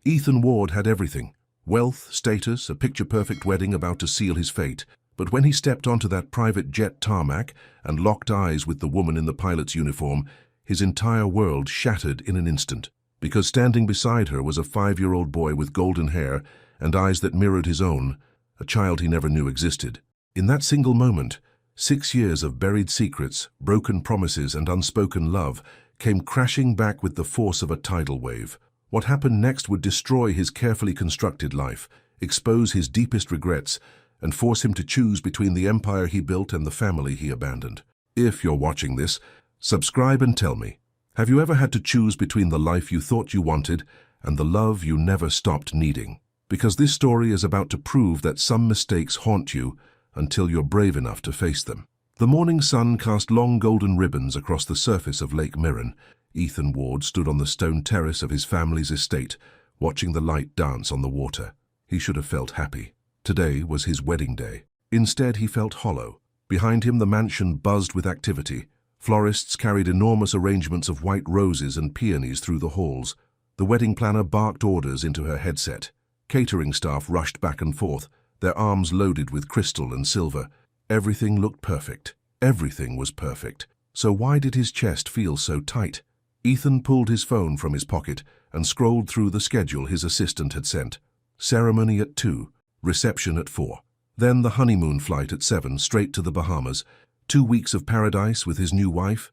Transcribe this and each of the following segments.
Ethan Ward had everything: wealth, status, a picture-perfect wedding about to seal his fate. But when he stepped onto that private jet tarmac and locked eyes with the woman in the pilot's uniform, his entire world shattered in an instant. Because standing beside her was a 5-year-old boy with golden hair and eyes that mirrored his own, a child he never knew existed. In that single moment, 6 years of buried secrets, broken promises, and unspoken love came crashing back with the force of a tidal wave. What happened next would destroy his carefully constructed life, expose his deepest regrets, and force him to choose between the empire he built and the family he abandoned. If you're watching this, subscribe and tell me, have you ever had to choose between the life you thought you wanted and the love you never stopped needing? Because this story is about to prove that some mistakes haunt you until you're brave enough to face them. The morning sun cast long golden ribbons across the surface of Lake Mirren. Ethan Ward stood on the stone terrace of his family's estate, watching the light dance on the water. He should have felt happy. Today was his wedding day. Instead, he felt hollow. Behind him, the mansion buzzed with activity. Florists carried enormous arrangements of white roses and peonies through the halls. The wedding planner barked orders into her headset. Catering staff rushed back and forth, their arms loaded with crystal and silver. Everything looked perfect. Everything was perfect. So why did his chest feel so tight? Ethan pulled his phone from his pocket and scrolled through the schedule his assistant had sent. Ceremony at 2, reception at 4. Then the honeymoon flight at 7, straight to the Bahamas. 2 weeks of paradise with his new wife,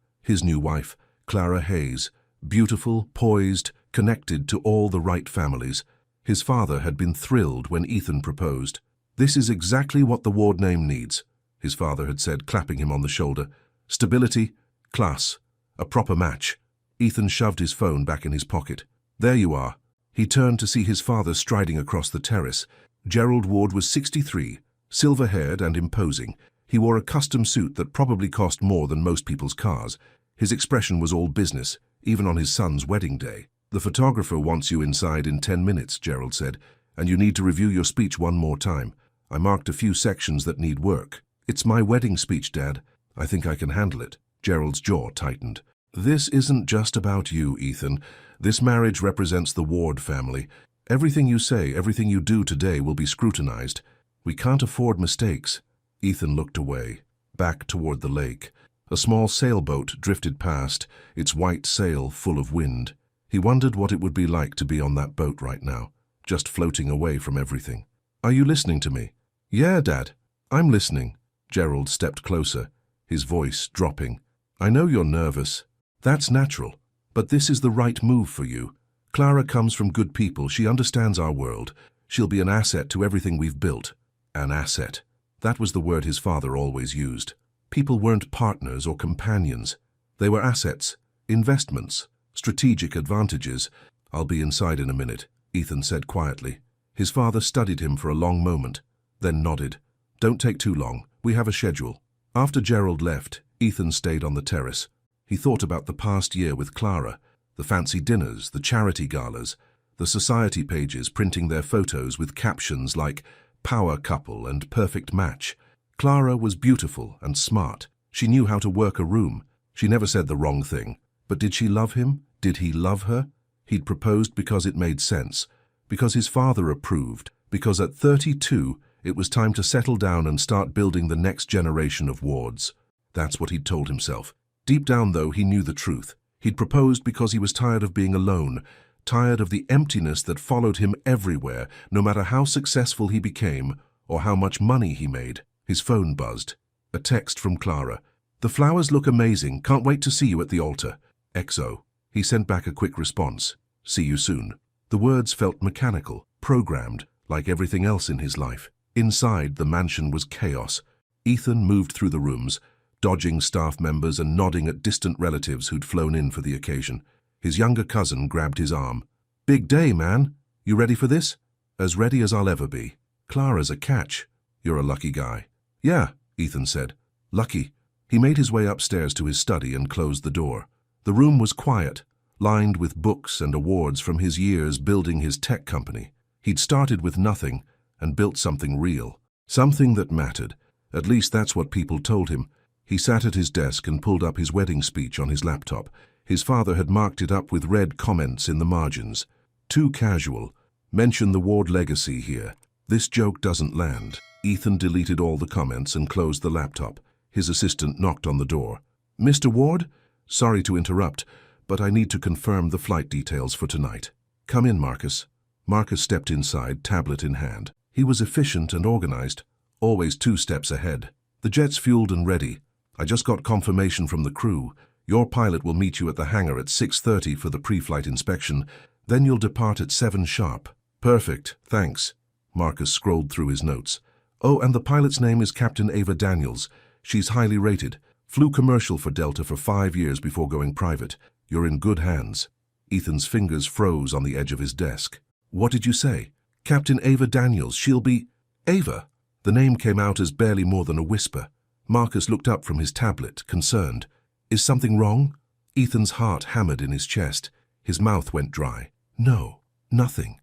Clara Hayes. Beautiful, poised, connected to all the right families. His father had been thrilled when Ethan proposed. "This is exactly what the Ward name needs," his father had said, clapping him on the shoulder. "Stability, class, a proper match." Ethan shoved his phone back in his pocket. "There you are." He turned to see his father striding across the terrace. Gerald Ward was 63, silver-haired and imposing. He wore a custom suit that probably cost more than most people's cars. His expression was all business, even on his son's wedding day. "The photographer wants you inside in 10 minutes, Gerald said, "and you need to review your speech one more time. I marked a few sections that need work." "It's my wedding speech, Dad. I think I can handle it." Gerald's jaw tightened. "This isn't just about you, Ethan. This marriage represents the Ward family. Everything you say, everything you do today will be scrutinized. We can't afford mistakes." Ethan looked away, back toward the lake. A small sailboat drifted past, its white sail full of wind. He wondered what it would be like to be on that boat right now, just floating away from everything. "Are you listening to me?" "Yeah, Dad, I'm listening." Gerald stepped closer, his voice dropping. "I know you're nervous. That's natural. But this is the right move for you. Clara comes from good people. She understands our world. She'll be an asset to everything we've built." An asset. That was the word his father always used. People weren't partners or companions. They were assets, investments, strategic advantages. "I'll be inside in a minute," Ethan said quietly. His father studied him for a long moment, then nodded. "Don't take too long. We have a schedule." After Gerald left, Ethan stayed on the terrace. He thought about the past year with Clara, the fancy dinners, the charity galas, the society pages printing their photos with captions like "power couple" and "perfect match." Clara was beautiful and smart. She knew how to work a room. She never said the wrong thing. But did she love him? Did he love her? He'd proposed because it made sense, because his father approved, because at 32 it was time to settle down and start building the next generation of Wards. That's what he'd told himself. Deep down, though, he knew the truth. He'd proposed because he was tired of being alone, tired of the emptiness that followed him everywhere, no matter how successful he became or how much money he made. His phone buzzed. A text from Clara. "The flowers look amazing. Can't wait to see you at the altar. XO." He sent back a quick response. "See you soon." The words felt mechanical, programmed, like everything else in his life. Inside, the mansion was chaos. Ethan moved through the rooms, dodging staff members and nodding at distant relatives who'd flown in for the occasion. His younger cousin grabbed his arm. "Big day, man. You ready for this?" "As ready as I'll ever be." "Clara's a catch." "You're a lucky guy." "Yeah," Ethan said. "Lucky." He made his way upstairs to his study and closed the door. The room was quiet, lined with books and awards from his years building his tech company. He'd started with nothing and built something real, something that mattered. At least that's what people told him. He sat at his desk and pulled up his wedding speech on his laptop. His father had marked it up with red comments in the margins. "Too casual. Mention the Ward legacy here. This joke doesn't land. Ethan deleted all the comments and closed the laptop. His assistant knocked on the door. Mr. Ward? Sorry to interrupt, but I need to confirm the flight details for tonight. Come in, Marcus. Marcus stepped inside, tablet in hand. He was efficient and organized, always 2 steps ahead. The jet's fueled and ready. I just got confirmation from the crew. Your pilot will meet you at the hangar at 6:30 for the pre-flight inspection. Then you'll depart at 7 sharp. Perfect, thanks. Marcus scrolled through his notes. Oh, and the pilot's name is Captain Ava Daniels. She's highly rated. Flew commercial for Delta for 5 years before going private. You're in good hands. Ethan's fingers froze on the edge of his desk. What did you say? Captain Ava Daniels, she'll be... Ava? The name came out as barely more than a whisper. Marcus looked up from his tablet, concerned. Is something wrong? Ethan's heart hammered in his chest. His mouth went dry. No, nothing.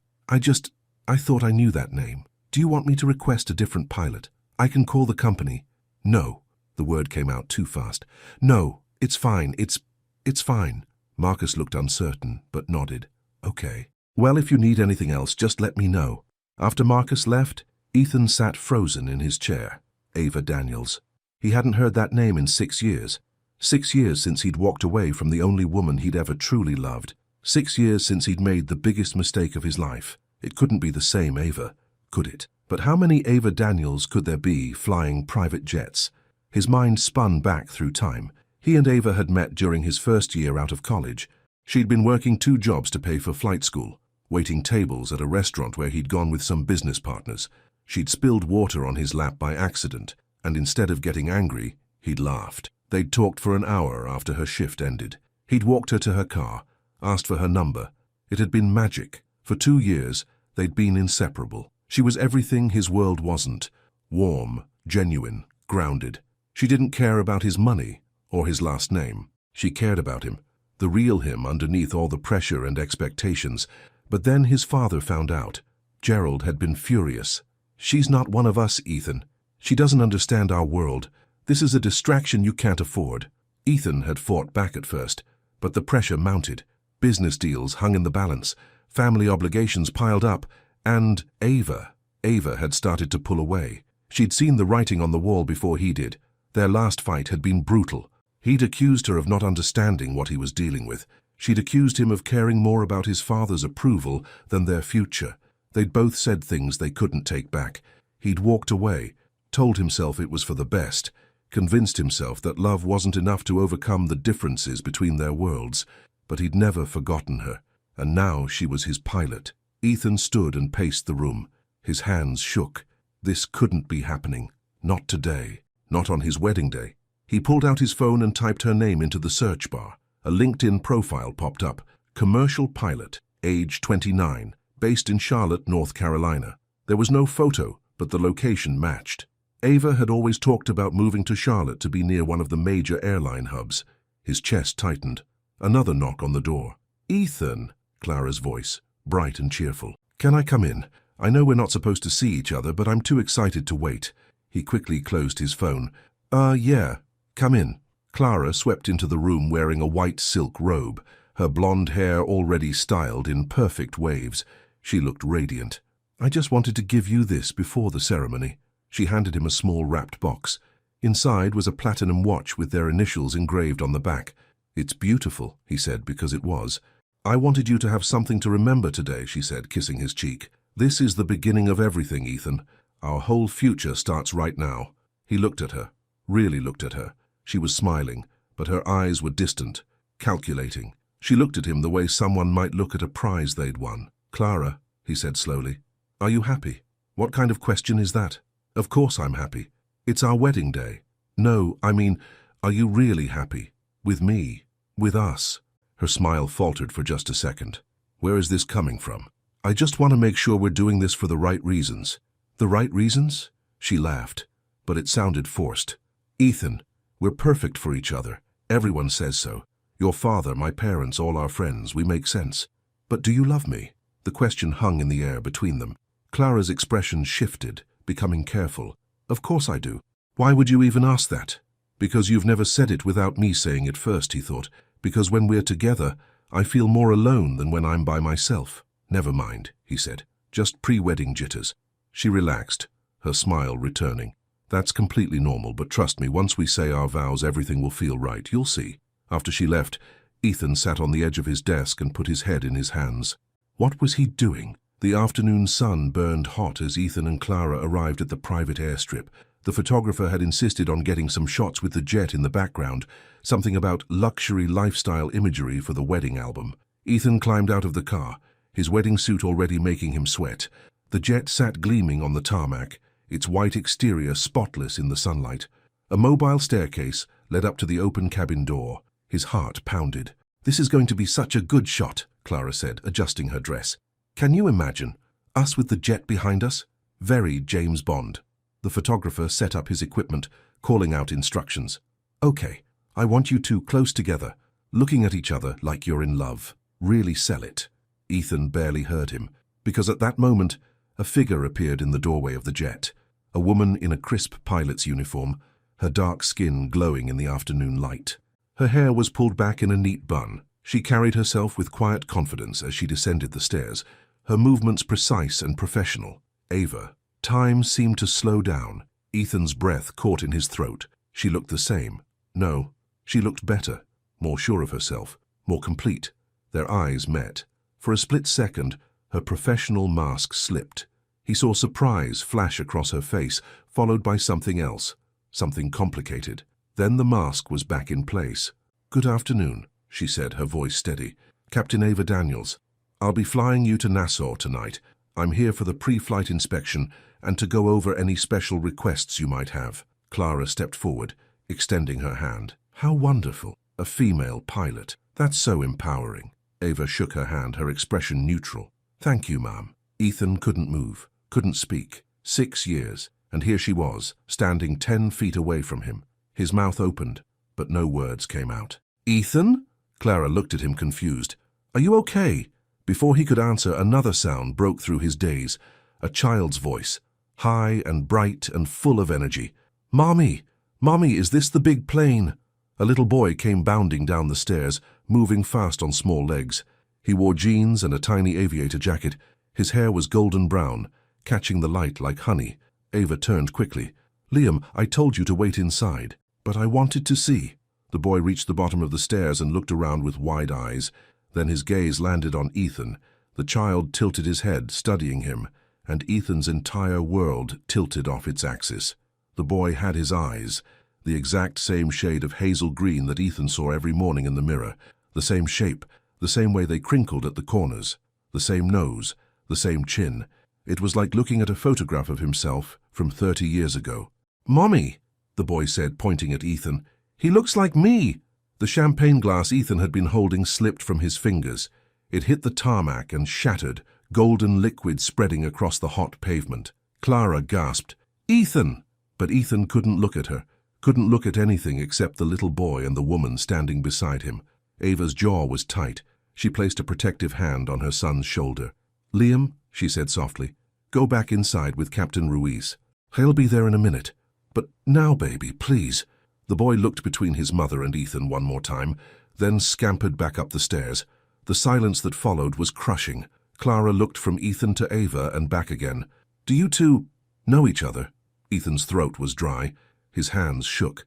I thought I knew that name. Do you want me to request a different pilot? I can call the company. No. The word came out too fast. No, it's fine. It's fine. Marcus looked uncertain, but nodded. Okay. Well, if you need anything else, just let me know. After Marcus left, Ethan sat frozen in his chair. Ava Daniels. He hadn't heard that name in 6 years. 6 years since he'd walked away from the only woman he'd ever truly loved. 6 years since he'd made the biggest mistake of his life. It couldn't be the same Ava, could it? But how many Ava Daniels could there be flying private jets? His mind spun back through time. He and Ava had met during his first year out of college. She'd been working 2 jobs to pay for flight school, waiting tables at a restaurant where he'd gone with some business partners. She'd spilled water on his lap by accident, and instead of getting angry, he'd laughed. They'd talked for an hour after her shift ended. He'd walked her to her car, asked for her number. It had been magic. For 2 years, they'd been inseparable. She was everything his world wasn't. Warm, genuine, grounded. She didn't care about his money or his last name. She cared about him, the real him underneath all the pressure and expectations. But then his father found out. Gerald had been furious. She's not one of us, Ethan. She doesn't understand our world. This is a distraction you can't afford. Ethan had fought back at first, but the pressure mounted. Business deals hung in the balance. Family obligations piled up, and Ava had started to pull away. She'd seen the writing on the wall before he did. Their last fight had been brutal. He'd accused her of not understanding what he was dealing with. She'd accused him of caring more about his father's approval than their future. They'd both said things they couldn't take back. He'd walked away, told himself it was for the best, convinced himself that love wasn't enough to overcome the differences between their worlds. But he'd never forgotten her. And now she was his pilot. Ethan stood and paced the room. His hands shook. This couldn't be happening. Not today. Not on his wedding day. He pulled out his phone and typed her name into the search bar. A LinkedIn profile popped up. Commercial pilot, age 29, based in Charlotte, North Carolina. There was no photo, but the location matched. Ava had always talked about moving to Charlotte to be near one of the major airline hubs. His chest tightened. Another knock on the door. Ethan, Clara's voice, bright and cheerful. Can I come in? I know we're not supposed to see each other, but I'm too excited to wait. He quickly closed his phone. Yeah, come in. Clara swept into the room wearing a white silk robe, her blonde hair already styled in perfect waves. She looked radiant. I just wanted to give you this before the ceremony. She handed him a small wrapped box. Inside was a platinum watch with their initials engraved on the back. It's beautiful, he said, because it was. I wanted you to have something to remember today, she said, kissing his cheek. This is the beginning of everything, Ethan. Our whole future starts right now. He looked at her, really looked at her. She was smiling, but her eyes were distant, calculating. She looked at him the way someone might look at a prize they'd won. Clara, he said slowly, are you happy? What kind of question is that? Of course I'm happy. It's our wedding day. No, I mean, are you really happy? With me? With us? Her smile faltered for just a second. Where is this coming from? I just want to make sure we're doing this for the right reasons. The right reasons? She laughed, but it sounded forced. Ethan, we're perfect for each other. Everyone says so. Your father, my parents, all our friends, we make sense. But do you love me? The question hung in the air between them. Clara's expression shifted, becoming careful. Of course I do. Why would you even ask that? Because you've never said it without me saying it first, he thought. Because when we're together, I feel more alone than when I'm by myself. Never mind, he said. just pre-wedding jitters. She relaxed, her smile returning. That's completely normal, but trust me, once we say our vows, everything will feel right. You'll see. After she left, Ethan sat on the edge of his desk and put his head in his hands. What was he doing? The afternoon sun burned hot as Ethan and Clara arrived at the private airstrip. The photographer had insisted on getting some shots with the jet in the background, something about luxury lifestyle imagery for the wedding album. Ethan climbed out of the car, his wedding suit already making him sweat. The jet sat gleaming on the tarmac, its white exterior spotless in the sunlight. A mobile staircase led up to the open cabin door. His heart pounded. "This is going to be such a good shot," Clara said, adjusting her dress. "Can you imagine? Us with the jet behind us? Very James Bond." The photographer set up his equipment, calling out instructions. "Okay, I want you two close together, looking at each other like you're in love. Really sell it." Ethan barely heard him, because at that moment, a figure appeared in the doorway of the jet. A woman in a crisp pilot's uniform, her dark skin glowing in the afternoon light. Her hair was pulled back in a neat bun. She carried herself with quiet confidence as she descended the stairs, her movements precise and professional. Ava. Time seemed to slow down. Ethan's breath caught in his throat. She looked the same. No, she looked better, more sure of herself, more complete. Their eyes met. For a split second, her professional mask slipped. He saw surprise flash across her face, followed by something else, something complicated. Then the mask was back in place. "Good afternoon," she said, her voice steady. "Captain Ava Daniels. I'll be flying you to Nassau tonight. I'm here for the pre-flight inspection and to go over any special requests you might have." Clara stepped forward, extending her hand. "How wonderful. A female pilot. That's so empowering." Ava shook her hand, her expression neutral. "Thank you, ma'am." Ethan couldn't move, couldn't speak. 6 years, and here she was, standing 10 feet away from him. His mouth opened, but no words came out. "Ethan?" Clara looked at him confused. "Are you okay?" Before he could answer, another sound broke through his daze. A child's voice, high and bright and full of energy. "Mommy! Mommy, is this the big plane?" A little boy came bounding down the stairs, moving fast on small legs. He wore jeans and a tiny aviator jacket. His hair was golden brown, catching the light like honey. Ava turned quickly. "Liam, I told you to wait inside." "But I wanted to see." The boy reached the bottom of the stairs and looked around with wide eyes. Then his gaze landed on Ethan. The child tilted his head, studying him, and Ethan's entire world tilted off its axis. The boy had his eyes, the exact same shade of hazel green that Ethan saw every morning in the mirror, the same shape, the same way they crinkled at the corners, the same nose, the same chin. It was like looking at a photograph of himself from 30 years ago. "Mommy," the boy said, pointing at Ethan. "He looks like me." The champagne glass Ethan had been holding slipped from his fingers. It hit the tarmac and shattered, golden liquid spreading across the hot pavement. Clara gasped, "Ethan!" But Ethan couldn't look at her, couldn't look at anything except the little boy and the woman standing beside him. Ava's jaw was tight. She placed a protective hand on her son's shoulder. "Liam," she said softly, "go back inside with Captain Ruiz. He'll be there in a minute. But now, baby, please." The boy looked between his mother and Ethan one more time, then scampered back up the stairs. The silence that followed was crushing. Clara looked from Ethan to Ava and back again. "Do you two know each other?" Ethan's throat was dry. His hands shook.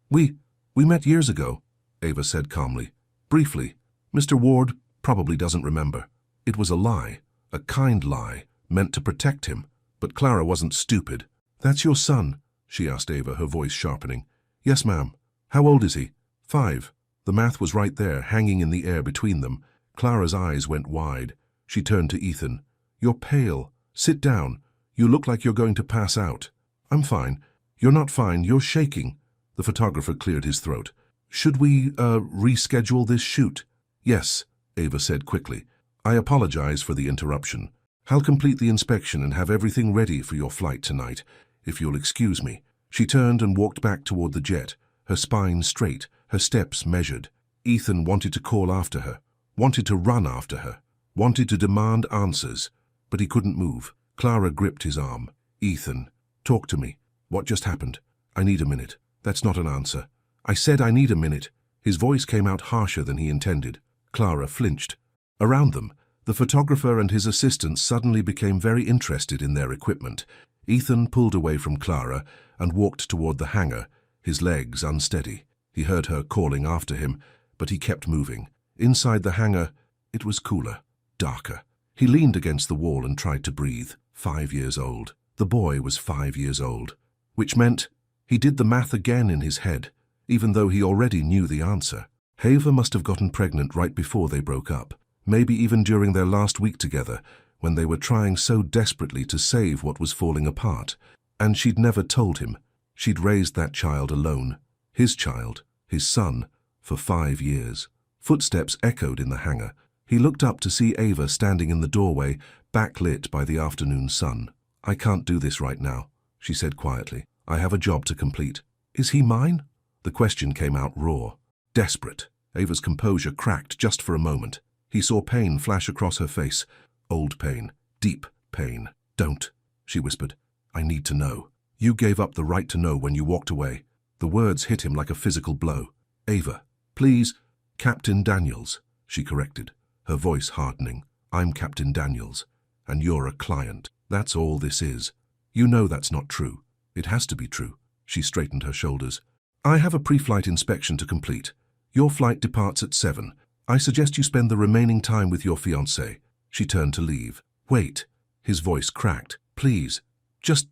We met years ago," Ava said calmly. "Briefly. Mr. Ward probably doesn't remember." It was a lie, a kind lie, meant to protect him. But Clara wasn't stupid. "That's your son?" she asked Ava, her voice sharpening. "Yes, ma'am." "How old is he?" 5. The math was right there, hanging in the air between them. Clara's eyes went wide. She turned to Ethan. "You're pale. Sit down. You look like you're going to pass out." "I'm fine." "You're not fine. You're shaking." The photographer cleared his throat. "Should we, reschedule this shoot?" "Yes," Ava said quickly. "I apologize for the interruption. I'll complete the inspection and have everything ready for your flight tonight, if you'll excuse me." She turned and walked back toward the jet, her spine straight, her steps measured. Ethan wanted to call after her, wanted to run after her, wanted to demand answers, but he couldn't move. Clara gripped his arm. "Ethan, talk to me. What just happened? I need a minute." "That's not an answer." "I said I need a minute." His voice came out harsher than he intended. Clara flinched. Around them, The photographer and his assistant suddenly became very interested in their equipment. Ethan pulled away from Clara and walked toward the hangar, his legs unsteady. He heard her calling after him, but he kept moving. Inside the hangar, it was cooler, darker. He leaned against the wall and tried to breathe. 5 years old. The boy was 5 years old, which meant he did the math again in his head, even though he already knew the answer. Ava must have gotten pregnant right before they broke up, maybe even during their last week together, when they were trying so desperately to save what was falling apart. And she'd never told him. She'd raised that child alone, his son, for 5 years. Footsteps echoed in the hangar. He looked up to see Ava standing in the doorway, backlit by the afternoon sun. "I can't do this right now," she said quietly. "I have a job to complete." "Is he mine?" The question came out raw, desperate. Ava's composure cracked just for a moment. He saw pain flash across her face. Old pain, deep pain. "Don't," she whispered. "I need to know. You gave up the right to know when you walked away." The words hit him like a physical blow. "Ava, please." "Captain Daniels," she corrected, her voice hardening. "I'm Captain Daniels, and you're a client. That's all this is. You know that's not true. It has to be true." She straightened her shoulders. "I have a pre-flight inspection to complete. Your flight departs at 7. I suggest you spend the remaining time with your fiancé." She turned to leave. "Wait." His voice cracked. "Please, just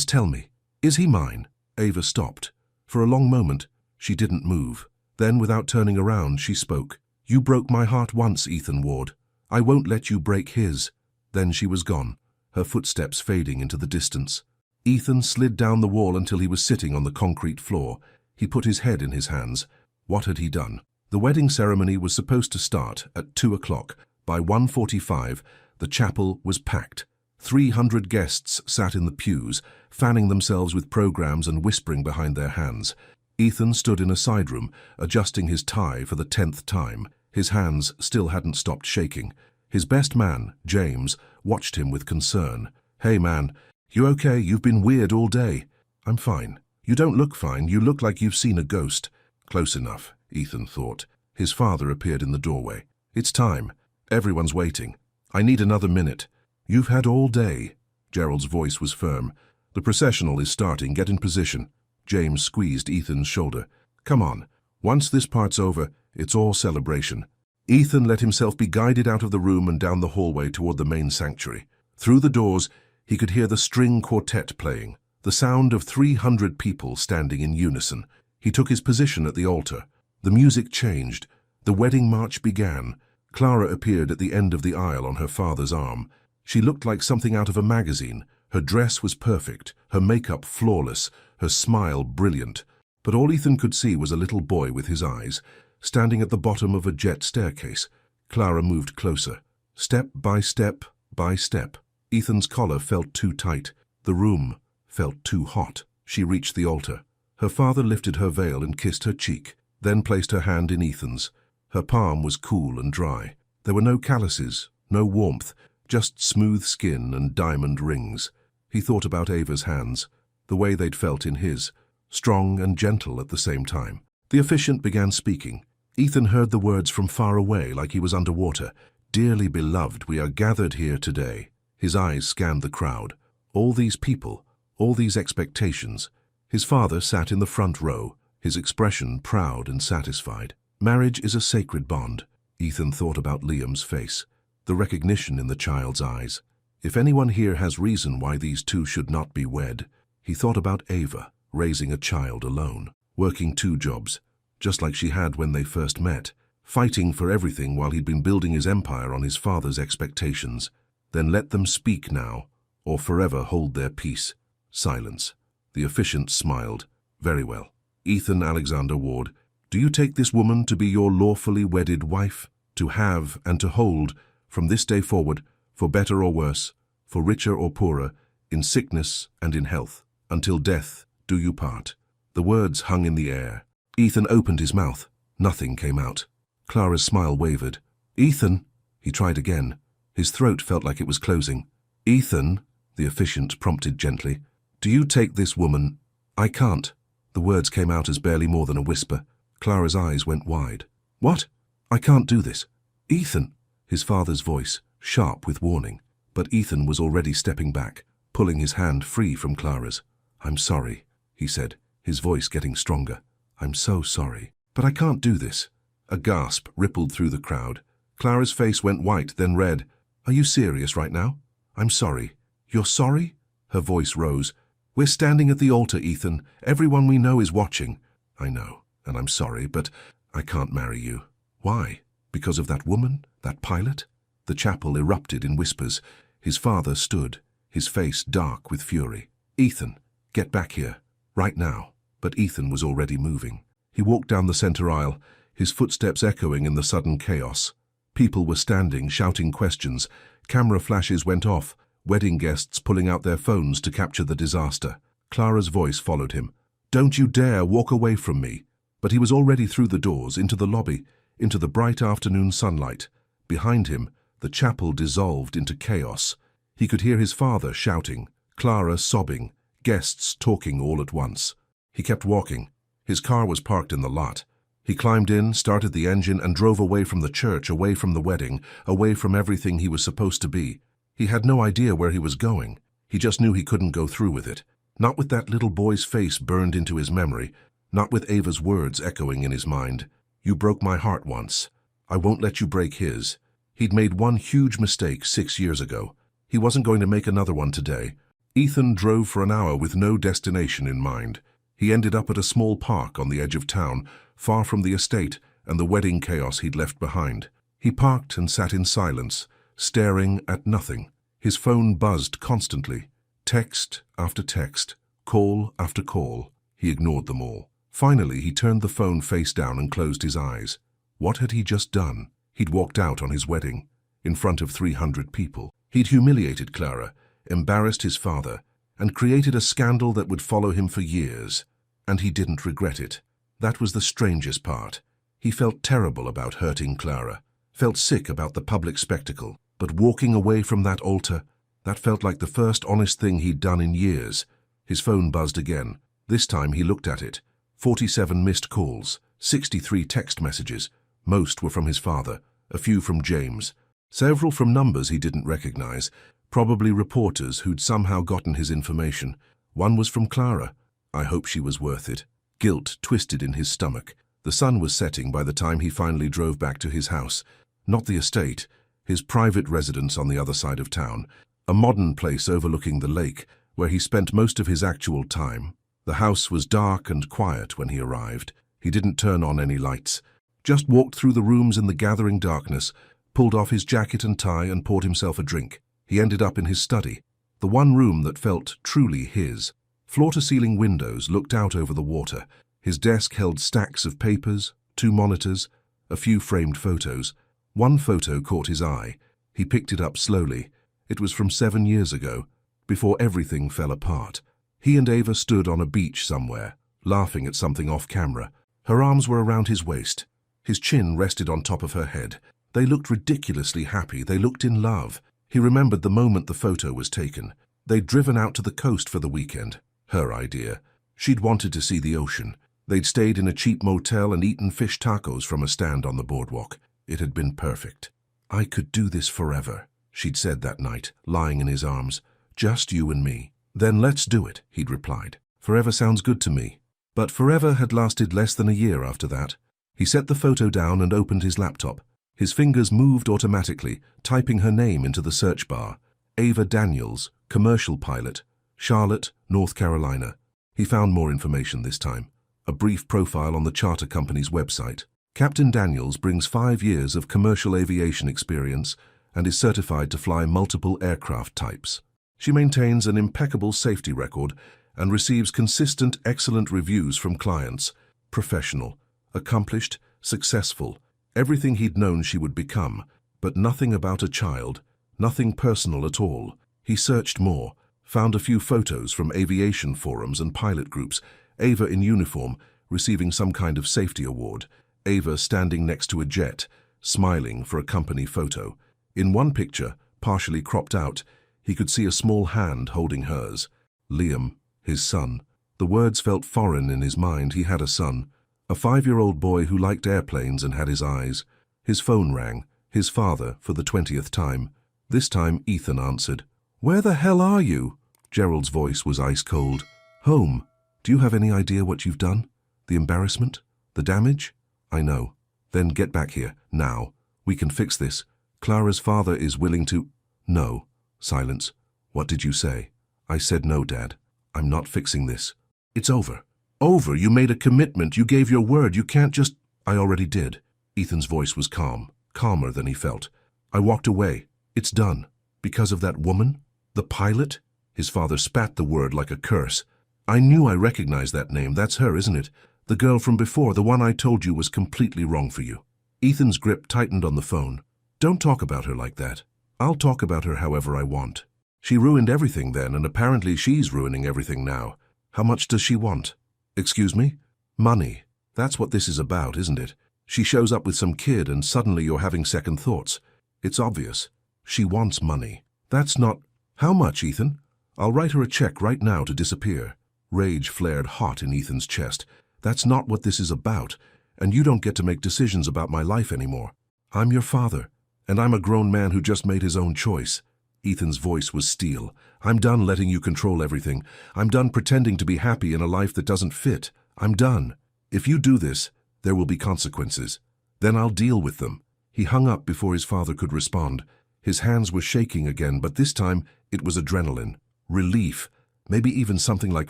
tell me. Is he mine?" Ava stopped. For a long moment, she didn't move. Then, without turning around, she spoke. "You broke my heart once, Ethan Ward. I won't let you break his." Then she was gone, her footsteps fading into the distance. Ethan slid down the wall until he was sitting on the concrete floor. He put his head in his hands. What had he done? The wedding ceremony was supposed to start at 2 o'clock. By 1:45, the chapel was packed. 300 guests sat in the pews, fanning themselves with programs and whispering behind their hands. Ethan stood in a side room, adjusting his tie for the 10th time. His hands still hadn't stopped shaking. His best man, James, watched him with concern. "Hey man, you okay? You've been weird all day." "I'm fine." "You don't look fine. You look like you've seen a ghost." Close enough, Ethan thought. His father appeared in the doorway. "It's time. Everyone's waiting. I need another minute." "You've had all day." Gerald's voice was firm. "The processional is starting. Get in position." James squeezed Ethan's shoulder. "Come on. Once this part's over, it's all celebration." Ethan let himself be guided out of the room and down the hallway toward the main sanctuary. Through the doors, he could hear the string quartet playing, the sound of 300 people standing in unison. He took his position at the altar. The music changed. The wedding march began. Clara appeared at the end of the aisle on her father's arm. She looked like something out of a magazine. Her dress was perfect, her makeup flawless, her smile brilliant. But all Ethan could see was a little boy with his eyes, standing at the bottom of a jet staircase. Clara moved closer. Step by step by step. Ethan's collar felt too tight. The room felt too hot. She reached the altar. Her father lifted her veil and kissed her cheek, then placed her hand in Ethan's. Her palm was cool and dry. There were no calluses, no warmth, just smooth skin and diamond rings. He thought about Ava's hands, the way they'd felt in his, strong and gentle at the same time. The officiant began speaking. Ethan heard the words from far away, like he was underwater. "Dearly beloved, we are gathered here today." His eyes scanned the crowd. All these people, all these expectations. His father sat in the front row, his expression proud and satisfied. Marriage is a sacred bond. Ethan thought about Liam's face, the recognition in the child's eyes. If anyone here has reason why these two should not be wed, he thought about Ava, raising a child alone, working 2 jobs, just like she had when they first met, fighting for everything while he'd been building his empire on his father's expectations. Then let them speak now, or forever hold their peace. Silence. The officiant smiled. "Very well. Ethan Alexander Ward, do you take this woman to be your lawfully wedded wife, to have and to hold, from this day forward, for better or worse, for richer or poorer, in sickness and in health, until death do you part?" The words hung in the air. Ethan opened his mouth. Nothing came out. Clara's smile wavered. "Ethan," he tried again. His throat felt like it was closing. "Ethan," the officiant prompted gently, "do you take this woman—" "I can't." The words came out as barely more than a whisper. Clara's eyes went wide. "What? I can't do this." "Ethan!" His father's voice sharp with warning. But Ethan was already stepping back, pulling his hand free from Clara's. "I'm sorry," he said, his voice getting stronger. "I'm so sorry. But I can't do this." A gasp rippled through the crowd. Clara's face went white, then red. "Are you serious right now?" "I'm sorry." "You're sorry?" Her voice rose. "We're standing at the altar, Ethan. Everyone we know is watching." "I know, and I'm sorry, but I can't marry you." "Why? Because of that woman? That pilot?" The chapel erupted in whispers. His father stood, his face dark with fury. "Ethan, get back here. Right now." But Ethan was already moving. He walked down the center aisle, his footsteps echoing in the sudden chaos. People were standing, shouting questions. Camera flashes went off, wedding guests pulling out their phones to capture the disaster. Clara's voice followed him. "Don't you dare walk away from me." But he was already through the doors, into the lobby, into the bright afternoon sunlight. Behind him, the chapel dissolved into chaos. He could hear his father shouting, Clara sobbing, guests talking all at once. He kept walking. His car was parked in the lot. He climbed in, started the engine, and drove away from the church, away from the wedding, away from everything he was supposed to be. He had no idea where he was going. He just knew he couldn't go through with it. Not with that little boy's face burned into his memory, not with Ava's words echoing in his mind. "You broke my heart once. I won't let you break his." He'd made one huge mistake 6 years ago. He wasn't going to make another one today. Ethan drove for an hour with no destination in mind. He ended up at a small park on the edge of town, far from the estate and the wedding chaos he'd left behind. He parked and sat in silence, staring at nothing. His phone buzzed constantly. Text after text, call after call. He ignored them all. Finally, he turned the phone face down and closed his eyes. What had he just done? He'd walked out on his wedding, in front of 300 people. He'd humiliated Clara, embarrassed his father, and created a scandal that would follow him for years. And he didn't regret it. That was the strangest part. He felt terrible about hurting Clara, felt sick about the public spectacle. But walking away from that altar, that felt like the first honest thing he'd done in years. His phone buzzed again. This time he looked at it. 47 missed calls, 63 text messages. Most were from his father, a few from James. Several from numbers he didn't recognize, probably reporters who'd somehow gotten his information. One was from Clara. I hope she was worth it. Guilt twisted in his stomach. The sun was setting by the time he finally drove back to his house. Not the estate, his private residence on the other side of town. A modern place overlooking the lake, where he spent most of his actual time. The house was dark and quiet when he arrived. He didn't turn on any lights. Just walked through the rooms in the gathering darkness, pulled off his jacket and tie and poured himself a drink. He ended up in his study, the one room that felt truly his. Floor-to-ceiling windows looked out over the water. His desk held stacks of papers, 2 monitors, a few framed photos. One photo caught his eye. He picked it up slowly. It was from 7 years ago, before everything fell apart. He and Ava stood on a beach somewhere, laughing at something off camera. Her arms were around his waist. His chin rested on top of her head. They looked ridiculously happy. They looked in love. He remembered the moment the photo was taken. They'd driven out to the coast for the weekend. Her idea. She'd wanted to see the ocean. They'd stayed in a cheap motel and eaten fish tacos from a stand on the boardwalk. It had been perfect. "I could do this forever," she'd said that night, lying in his arms. "Just you and me." "Then let's do it," he'd replied. "Forever sounds good to me." But forever had lasted less than a year after that. He set the photo down and opened his laptop. His fingers moved automatically, typing her name into the search bar. Ava Daniels, commercial pilot, Charlotte, North Carolina. He found more information this time. A brief profile on the charter company's website. Captain Daniels brings 5 years of commercial aviation experience and is certified to fly multiple aircraft types. She maintains an impeccable safety record and receives consistent, excellent reviews from clients. Professional, accomplished, successful, everything he'd known she would become, but nothing about a child, nothing personal at all. He searched more, found a few photos from aviation forums and pilot groups, Ava in uniform, receiving some kind of safety award, Ava standing next to a jet, smiling for a company photo. In one picture, partially cropped out, he could see a small hand holding hers. Liam, his son. The words felt foreign in his mind. He had a son. A 5-year-old boy who liked airplanes and had his eyes. His phone rang. His father, for the 20th time. This time Ethan answered. "Where the hell are you?" Gerald's voice was ice cold. "Home. Do you have any idea what you've done? The embarrassment? The damage?" "I know." "Then get back here, now. We can fix this. Clara's father is willing to—" "No." Silence. "What did you say?" "I said no, Dad. I'm not fixing this." "It's over." "Over? You made a commitment. You gave your word. You can't just—" "I already did." Ethan's voice was calm, calmer than he felt. "I walked away. It's done. Because of that woman? The pilot?" His father spat the word like a curse. "I knew I recognized that name. That's her, isn't it? The girl from before, the one I told you was completely wrong for you." Ethan's grip tightened on the phone. "Don't talk about her like that. I'll talk about her however I want. She ruined everything then, and apparently she's ruining everything now. How much does she want?" "Excuse me?" "Money. That's what this is about, isn't it? She shows up with some kid and suddenly you're having second thoughts. It's obvious. She wants money. That's not—" "How much, Ethan? I'll write her a check right now to disappear." Rage flared hot in Ethan's chest. "That's not what this is about, and you don't get to make decisions about my life anymore. I'm your father, and I'm a grown man who just made his own choice." Ethan's voice was steel. "I'm done letting you control everything. I'm done pretending to be happy in a life that doesn't fit. I'm done. If you do this, there will be consequences. Then I'll deal with them." He hung up before his father could respond. His hands were shaking again, but this time it was adrenaline, relief, maybe even something like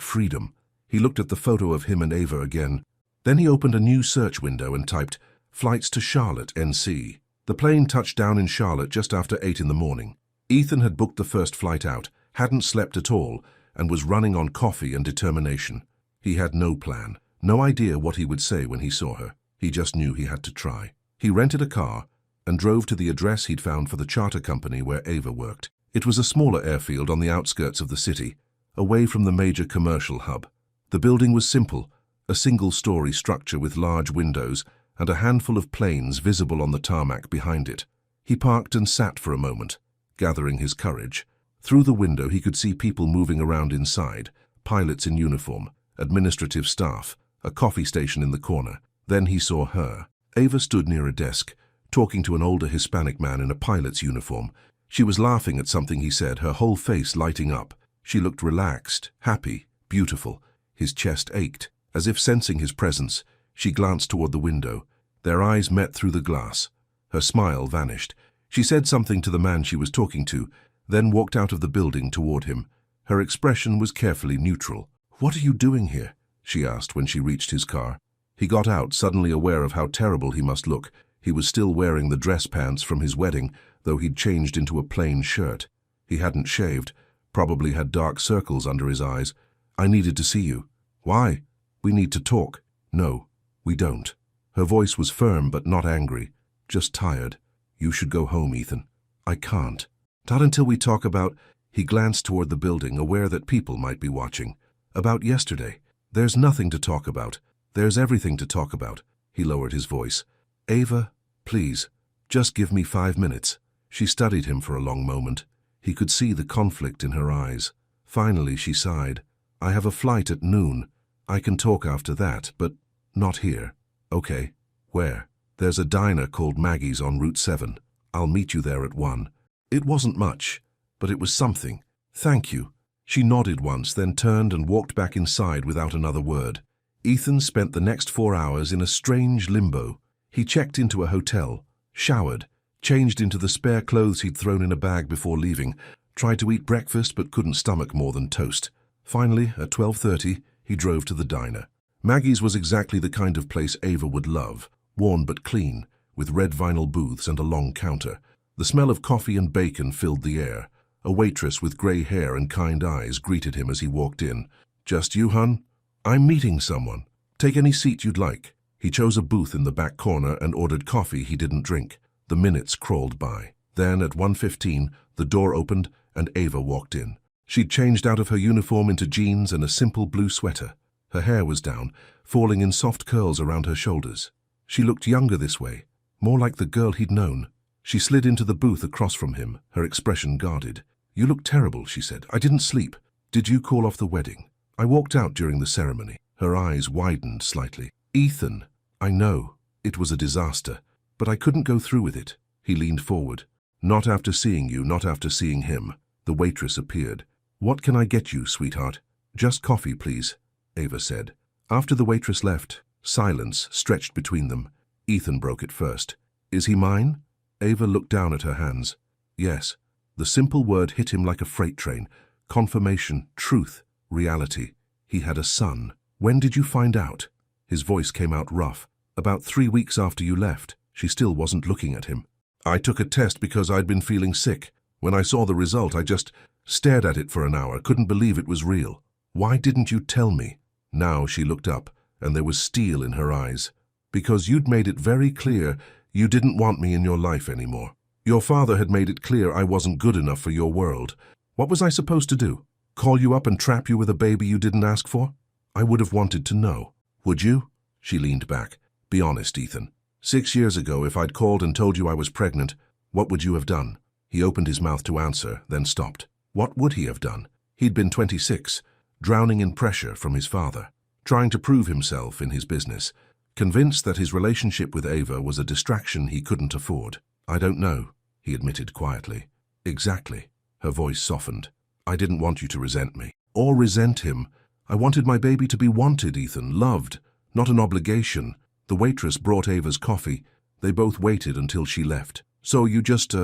freedom. He looked at the photo of him and Ava again. Then he opened a new search window and typed, "Flights to Charlotte, NC." The plane touched down in Charlotte just after 8 in the morning. Ethan had booked the first flight out, hadn't slept at all, and was running on coffee and determination. He had no plan, no idea what he would say when he saw her. He just knew he had to try. He rented a car and drove to the address he'd found for the charter company where Ava worked. It was a smaller airfield on the outskirts of the city, away from the major commercial hub. The building was simple, a single-story structure with large windows and a handful of planes visible on the tarmac behind it. He parked and sat for a moment, gathering his courage. Through the window he could see people moving around inside, pilots in uniform, administrative staff, a coffee station in the corner. Then he saw her. Ava stood near a desk, talking to an older Hispanic man in a pilot's uniform. She was laughing at something he said, her whole face lighting up. She looked relaxed, happy, beautiful. His chest ached. As if sensing his presence, she glanced toward the window. Their eyes met through the glass. Her smile vanished. She said something to the man she was talking to, then walked out of the building toward him. Her expression was carefully neutral. "What are you doing here?" she asked when she reached his car. He got out, suddenly aware of how terrible he must look. He was still wearing the dress pants from his wedding, though he'd changed into a plain shirt. He hadn't shaved, probably had dark circles under his eyes. "I needed to see you." "Why?" "We need to talk." "No, we don't." Her voice was firm but not angry, just tired. "You should go home, Ethan." "I can't." "Not until we talk about—" He glanced toward the building, aware that people might be watching. "About yesterday." "There's nothing to talk about. There's everything to talk about." He lowered his voice. "Ava, please, just give me 5 minutes." She studied him for a long moment. He could see the conflict in her eyes. Finally she sighed. "I have a flight at noon. I can talk after that, but not here." "Okay. Where?" "There's a diner called Maggie's on Route 7. I'll meet you there at 1. It wasn't much, but it was something. "Thank you." She nodded once, then turned and walked back inside without another word. Ethan spent the next 4 hours in a strange limbo. He checked into a hotel, showered, changed into the spare clothes he'd thrown in a bag before leaving, tried to eat breakfast but couldn't stomach more than toast. Finally, at 12:30, he drove to the diner. Maggie's was exactly the kind of place Ava would love, worn but clean, with red vinyl booths and a long counter. The smell of coffee and bacon filled the air. A waitress with gray hair and kind eyes greeted him as he walked in. "Just you, hun?" "I'm meeting someone. Take any seat you'd like." He chose a booth in the back corner and ordered coffee he didn't drink. The minutes crawled by. Then, at 1:15, the door opened and Ava walked in. She'd changed out of her uniform into jeans and a simple blue sweater. Her hair was down, falling in soft curls around her shoulders. She looked younger this way, more like the girl he'd known. She slid into the booth across from him, her expression guarded. "You look terrible," she said. "I didn't sleep." "Did you call off the wedding?" "I walked out during the ceremony." Her eyes widened slightly. "Ethan, I know. It was a disaster. But I couldn't go through with it." He leaned forward. Not after seeing you, not after seeing him. The waitress appeared. What can I get you, sweetheart? Just coffee, please, Ava said. After the waitress left, silence stretched between them. Ethan broke it first. Is he mine? Ava looked down at her hands. Yes. The simple word hit him like a freight train. Confirmation, truth, reality. He had a son. When did you find out? His voice came out rough. About 3 weeks after you left. She still wasn't looking at him. I took a test because I'd been feeling sick. When I saw the result, I just stared at it for an hour, couldn't believe it was real. Why didn't you tell me? Now she looked up, and there was steel in her eyes. Because you'd made it very clear you didn't want me in your life anymore. Your father had made it clear I wasn't good enough for your world. What was I supposed to do? Call you up and trap you with a baby you didn't ask for? I would have wanted to know. Would you? She leaned back. Be honest, Ethan. 6 years ago, if I'd called and told you I was pregnant, what would you have done? He opened his mouth to answer, then stopped. What would he have done? He'd been 26, drowning in pressure from his father, trying to prove himself in his business, convinced that his relationship with Ava was a distraction he couldn't afford. I don't know, he admitted quietly. Exactly. Her voice softened. I didn't want you to resent me. Or resent him. I wanted my baby to be wanted, Ethan, loved, not an obligation. The waitress brought Ava's coffee. They both waited until she left. So you just,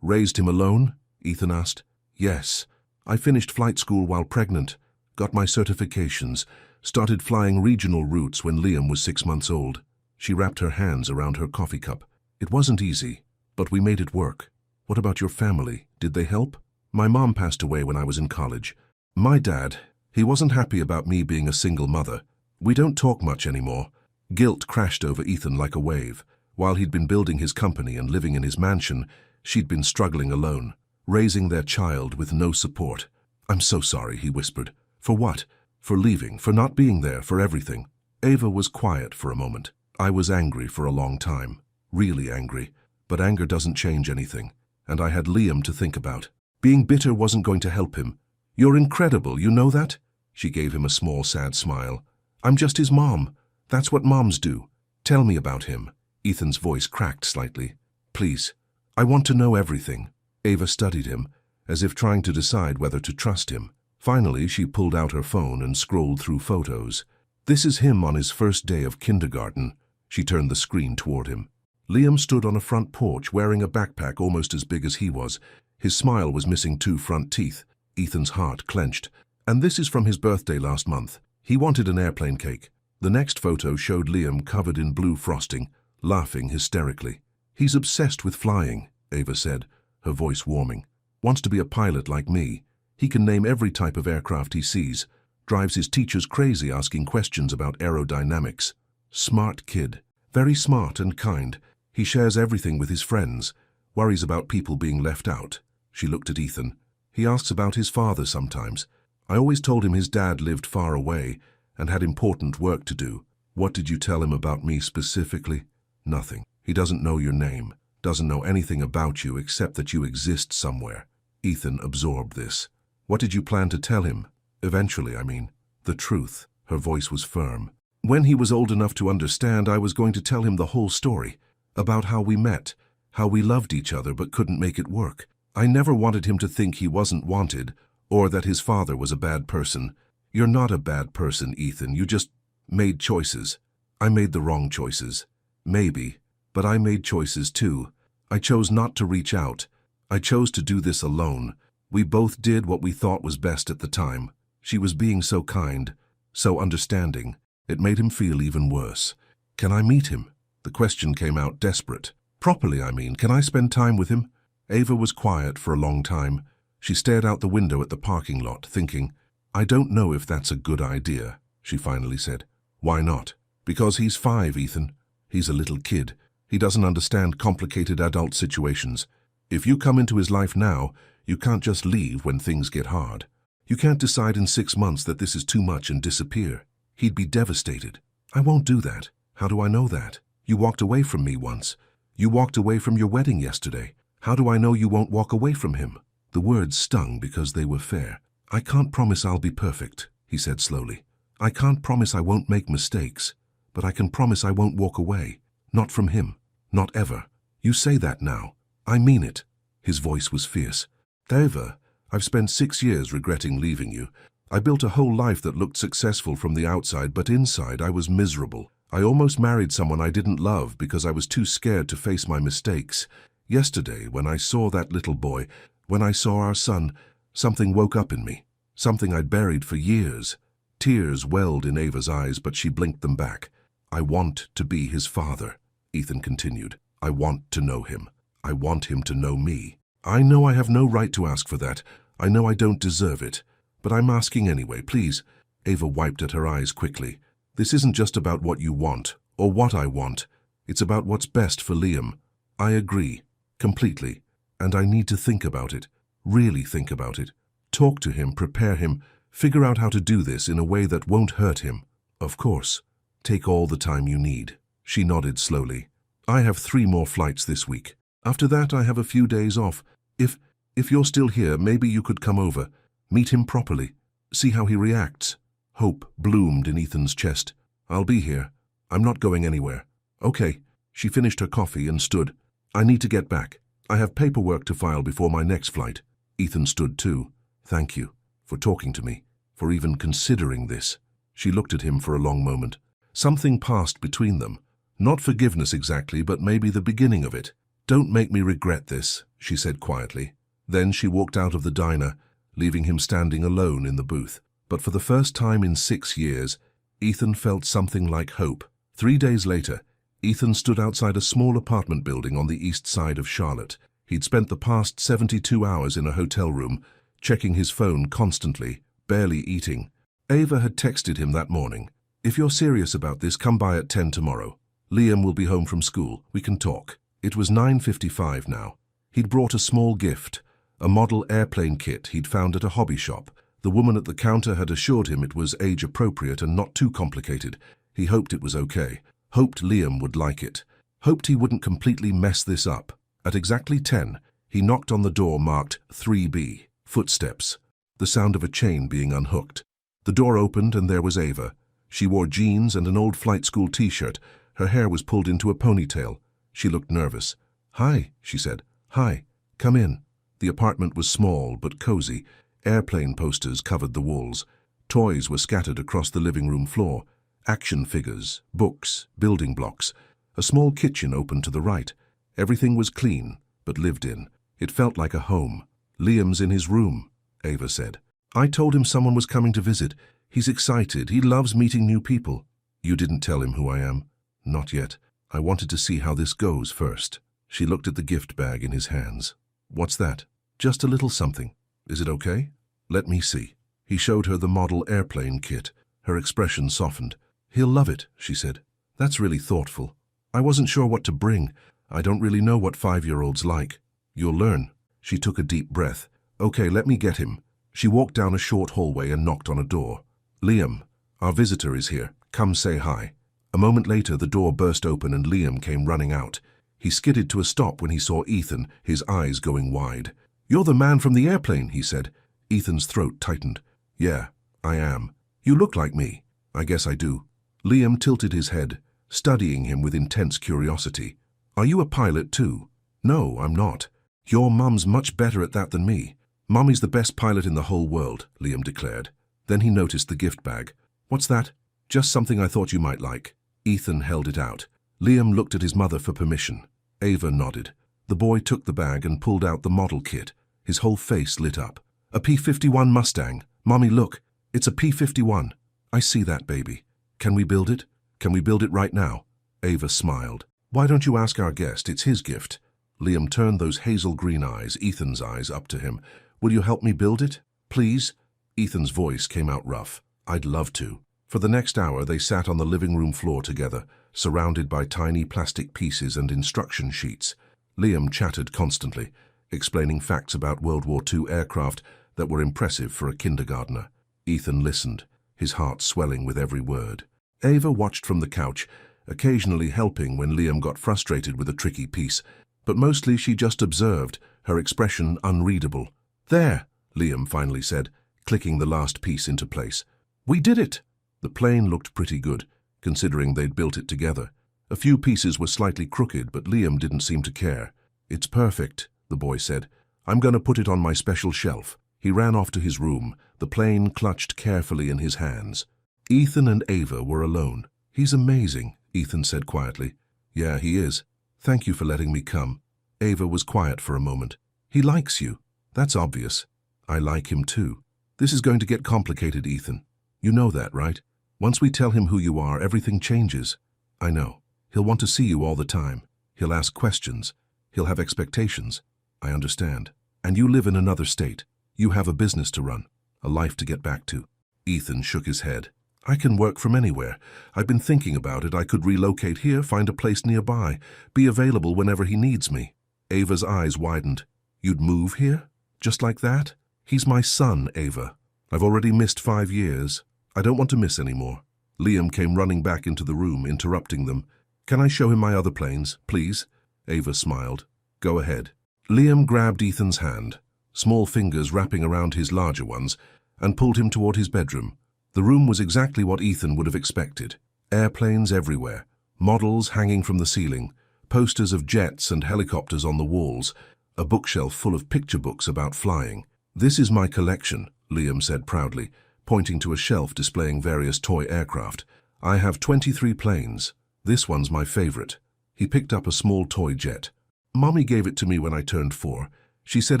raised him alone? Ethan asked. Yes. I finished flight school while pregnant, got my certifications, started flying regional routes when Liam was 6 months old. She wrapped her hands around her coffee cup. It wasn't easy, but we made it work. What about your family? Did they help? My mom passed away when I was in college. My dad, he wasn't happy about me being a single mother. We don't talk much anymore. Guilt crashed over Ethan like a wave. While he'd been building his company and living in his mansion, she'd been struggling alone, raising their child with no support. I'm so sorry, he whispered. For what? For leaving, for not being there, for everything. Ava was quiet for a moment. I was angry for a long time. Really angry. But anger doesn't change anything. And I had Liam to think about. Being bitter wasn't going to help him. You're incredible, you know that? She gave him a small, sad smile. I'm just his mom. That's what moms do. Tell me about him. Ethan's voice cracked slightly. Please. I want to know everything. Ava studied him, as if trying to decide whether to trust him. Finally, she pulled out her phone and scrolled through photos. This is him on his first day of kindergarten. She turned the screen toward him. Liam stood on a front porch wearing a backpack almost as big as he was. His smile was missing 2 front teeth. Ethan's heart clenched. And this is from his birthday last month. He wanted an airplane cake. The next photo showed Liam covered in blue frosting, laughing hysterically. He's obsessed with flying, Ava said, her voice warming. Wants to be a pilot like me. He can name every type of aircraft he sees. Drives his teachers crazy asking questions about aerodynamics. Smart kid. Very smart and kind. He shares everything with his friends. Worries about people being left out. She looked at Ethan. He asks about his father sometimes. I always told him his dad lived far away and had important work to do. What did you tell him about me specifically? Nothing. He doesn't know your name. Doesn't know anything about you except that you exist somewhere. Ethan absorbed this. What did you plan to tell him? Eventually, I mean. The truth. Her voice was firm. When he was old enough to understand, I was going to tell him the whole story. About how we met. How we loved each other but couldn't make it work. I never wanted him to think he wasn't wanted, or that his father was a bad person. You're not a bad person, Ethan. You just made choices. I made the wrong choices. Maybe. But I made choices too. I chose not to reach out. I chose to do this alone. We both did what we thought was best at the time. She was being so kind, so understanding. It made him feel even worse. Can I meet him? The question came out desperate. Properly, I mean. Can I spend time with him? Ava was quiet for a long time. She stared out the window at the parking lot, thinking, I don't know if that's a good idea, she finally said. Why not? Because he's 5, Ethan. He's a little kid. He doesn't understand complicated adult situations. If you come into his life now, you can't just leave when things get hard. You can't decide in 6 months that this is too much and disappear. He'd be devastated. I won't do that. How do I know that? You walked away from me once. You walked away from your wedding yesterday. How do I know you won't walk away from him? The words stung because they were fair. I can't promise I'll be perfect, he said slowly. I can't promise I won't make mistakes, but I can promise I won't walk away. Not from him. Not ever. You say that now. I mean it. His voice was fierce. Ava, I've spent 6 years regretting leaving you. I built a whole life that looked successful from the outside, but inside I was miserable. I almost married someone I didn't love because I was too scared to face my mistakes. Yesterday, when I saw that little boy, when I saw our son, something woke up in me. Something I'd buried for years. Tears welled in Ava's eyes, but she blinked them back. I want to be his father, Ethan continued. I want to know him. I want him to know me. I know I have no right to ask for that. I know I don't deserve it. But I'm asking anyway, please. Ava wiped at her eyes quickly. This isn't just about what you want, or what I want. It's about what's best for Liam. I agree, completely. And I need to think about it. Really think about it. Talk to him, prepare him, figure out how to do this in a way that won't hurt him. Of course. Take all the time you need. She nodded slowly. I have 3 more flights this week. After that, I have a few days off. If you're still here, maybe you could come over. Meet him properly. See how he reacts. Hope bloomed in Ethan's chest. I'll be here. I'm not going anywhere. Okay. She finished her coffee and stood. I need to get back. I have paperwork to file before my next flight. Ethan stood too. Thank you for talking to me, for even considering this. She looked at him for a long moment. Something passed between them. Not forgiveness exactly, but maybe the beginning of it. Don't make me regret this, she said quietly. Then she walked out of the diner, leaving him standing alone in the booth. But for the first time in 6 years, Ethan felt something like hope. 3 days later, Ethan stood outside a small apartment building on the east side of Charlotte. He'd spent the past 72 hours in a hotel room, checking his phone constantly, barely eating. Ava had texted him that morning. If you're serious about this, come by at 10 tomorrow. Liam will be home from school. We can talk. It was 9:55 now. He'd brought a small gift, a model airplane kit he'd found at a hobby shop. The woman at the counter had assured him it was age-appropriate and not too complicated. He hoped it was okay. Hoped Liam would like it. Hoped he wouldn't completely mess this up. At exactly 10, he knocked on the door marked 3B. Footsteps. The sound of a chain being unhooked. The door opened and there was Ava. She wore jeans and an old flight school t-shirt. Her hair was pulled into a ponytail. She looked nervous. Hi, she said. Hi. Come in. The apartment was small but cozy. Airplane posters covered the walls. Toys were scattered across the living room floor. Action figures, books, building blocks. A small kitchen opened to the right. Everything was clean, but lived in. It felt like a home. Liam's in his room, Ava said. I told him someone was coming to visit. He's excited. He loves meeting new people. You didn't tell him who I am? Not yet. I wanted to see how this goes first. She looked at the gift bag in his hands. What's that? Just a little something. Is it okay? Let me see. He showed her the model airplane kit. Her expression softened. He'll love it, she said. That's really thoughtful. I wasn't sure what to bring. I don't really know what 5-year-olds like. You'll learn. She took a deep breath. Okay, let me get him. She walked down a short hallway and knocked on a door. Liam, our visitor is here. Come say hi. A moment later, the door burst open and Liam came running out. He skidded to a stop when he saw Ethan, his eyes going wide. You're the man from the airplane, he said. Ethan's throat tightened. Yeah, I am. You look like me. I guess I do. Liam tilted his head, studying him with intense curiosity. Are you a pilot too? No, I'm not. Your mum's much better at that than me. Mummy's the best pilot in the whole world, Liam declared. Then he noticed the gift bag. What's that? Just something I thought you might like. Ethan held it out. Liam looked at his mother for permission. Ava nodded. The boy took the bag and pulled out the model kit. His whole face lit up. A P-51 Mustang. Mommy, look. It's a P-51. I see that, baby. Can we build it? Can we build it right now? Ava smiled. Why don't you ask our guest? It's his gift. Liam turned those hazel green eyes, Ethan's eyes, up to him. Will you help me build it? Please? Ethan's voice came out rough. I'd love to. For the next hour, they sat on the living room floor together, surrounded by tiny plastic pieces and instruction sheets. Liam chattered constantly, explaining facts about World War II aircraft that were impressive for a kindergartner. Ethan listened, his heart swelling with every word. Ava watched from the couch, occasionally helping when Liam got frustrated with a tricky piece, but mostly she just observed, her expression unreadable. There, Liam finally said, clicking the last piece into place. We did it! The plane looked pretty good, considering they'd built it together. A few pieces were slightly crooked, but Liam didn't seem to care. It's perfect, the boy said. I'm going to put it on my special shelf. He ran off to his room, the plane clutched carefully in his hands. Ethan and Ava were alone. He's amazing, Ethan said quietly. Yeah, he is. Thank you for letting me come. Ava was quiet for a moment. He likes you. That's obvious. I like him too. This is going to get complicated, Ethan. You know that, right? Once we tell him who you are, everything changes. I know. He'll want to see you all the time. He'll ask questions. He'll have expectations. I understand. And you live in another state. You have a business to run, a life to get back to. Ethan shook his head. I can work from anywhere. I've been thinking about it. I could relocate here, find a place nearby, be available whenever he needs me. Ava's eyes widened. You'd move here? Just like that? He's my son, Ava. I've already missed 5 years. I don't want to miss any more. Liam came running back into the room, interrupting them. Can I show him my other planes, please? Ava smiled. Go ahead. Liam grabbed Ethan's hand, small fingers wrapping around his larger ones, and pulled him toward his bedroom. The room was exactly what Ethan would have expected. Airplanes everywhere, models hanging from the ceiling, posters of jets and helicopters on the walls, a bookshelf full of picture books about flying. This is my collection, Liam said proudly, pointing to a shelf displaying various toy aircraft. I have 23 planes. This one's my favorite. He picked up a small toy jet. Mommy gave it to me when I turned 4. She said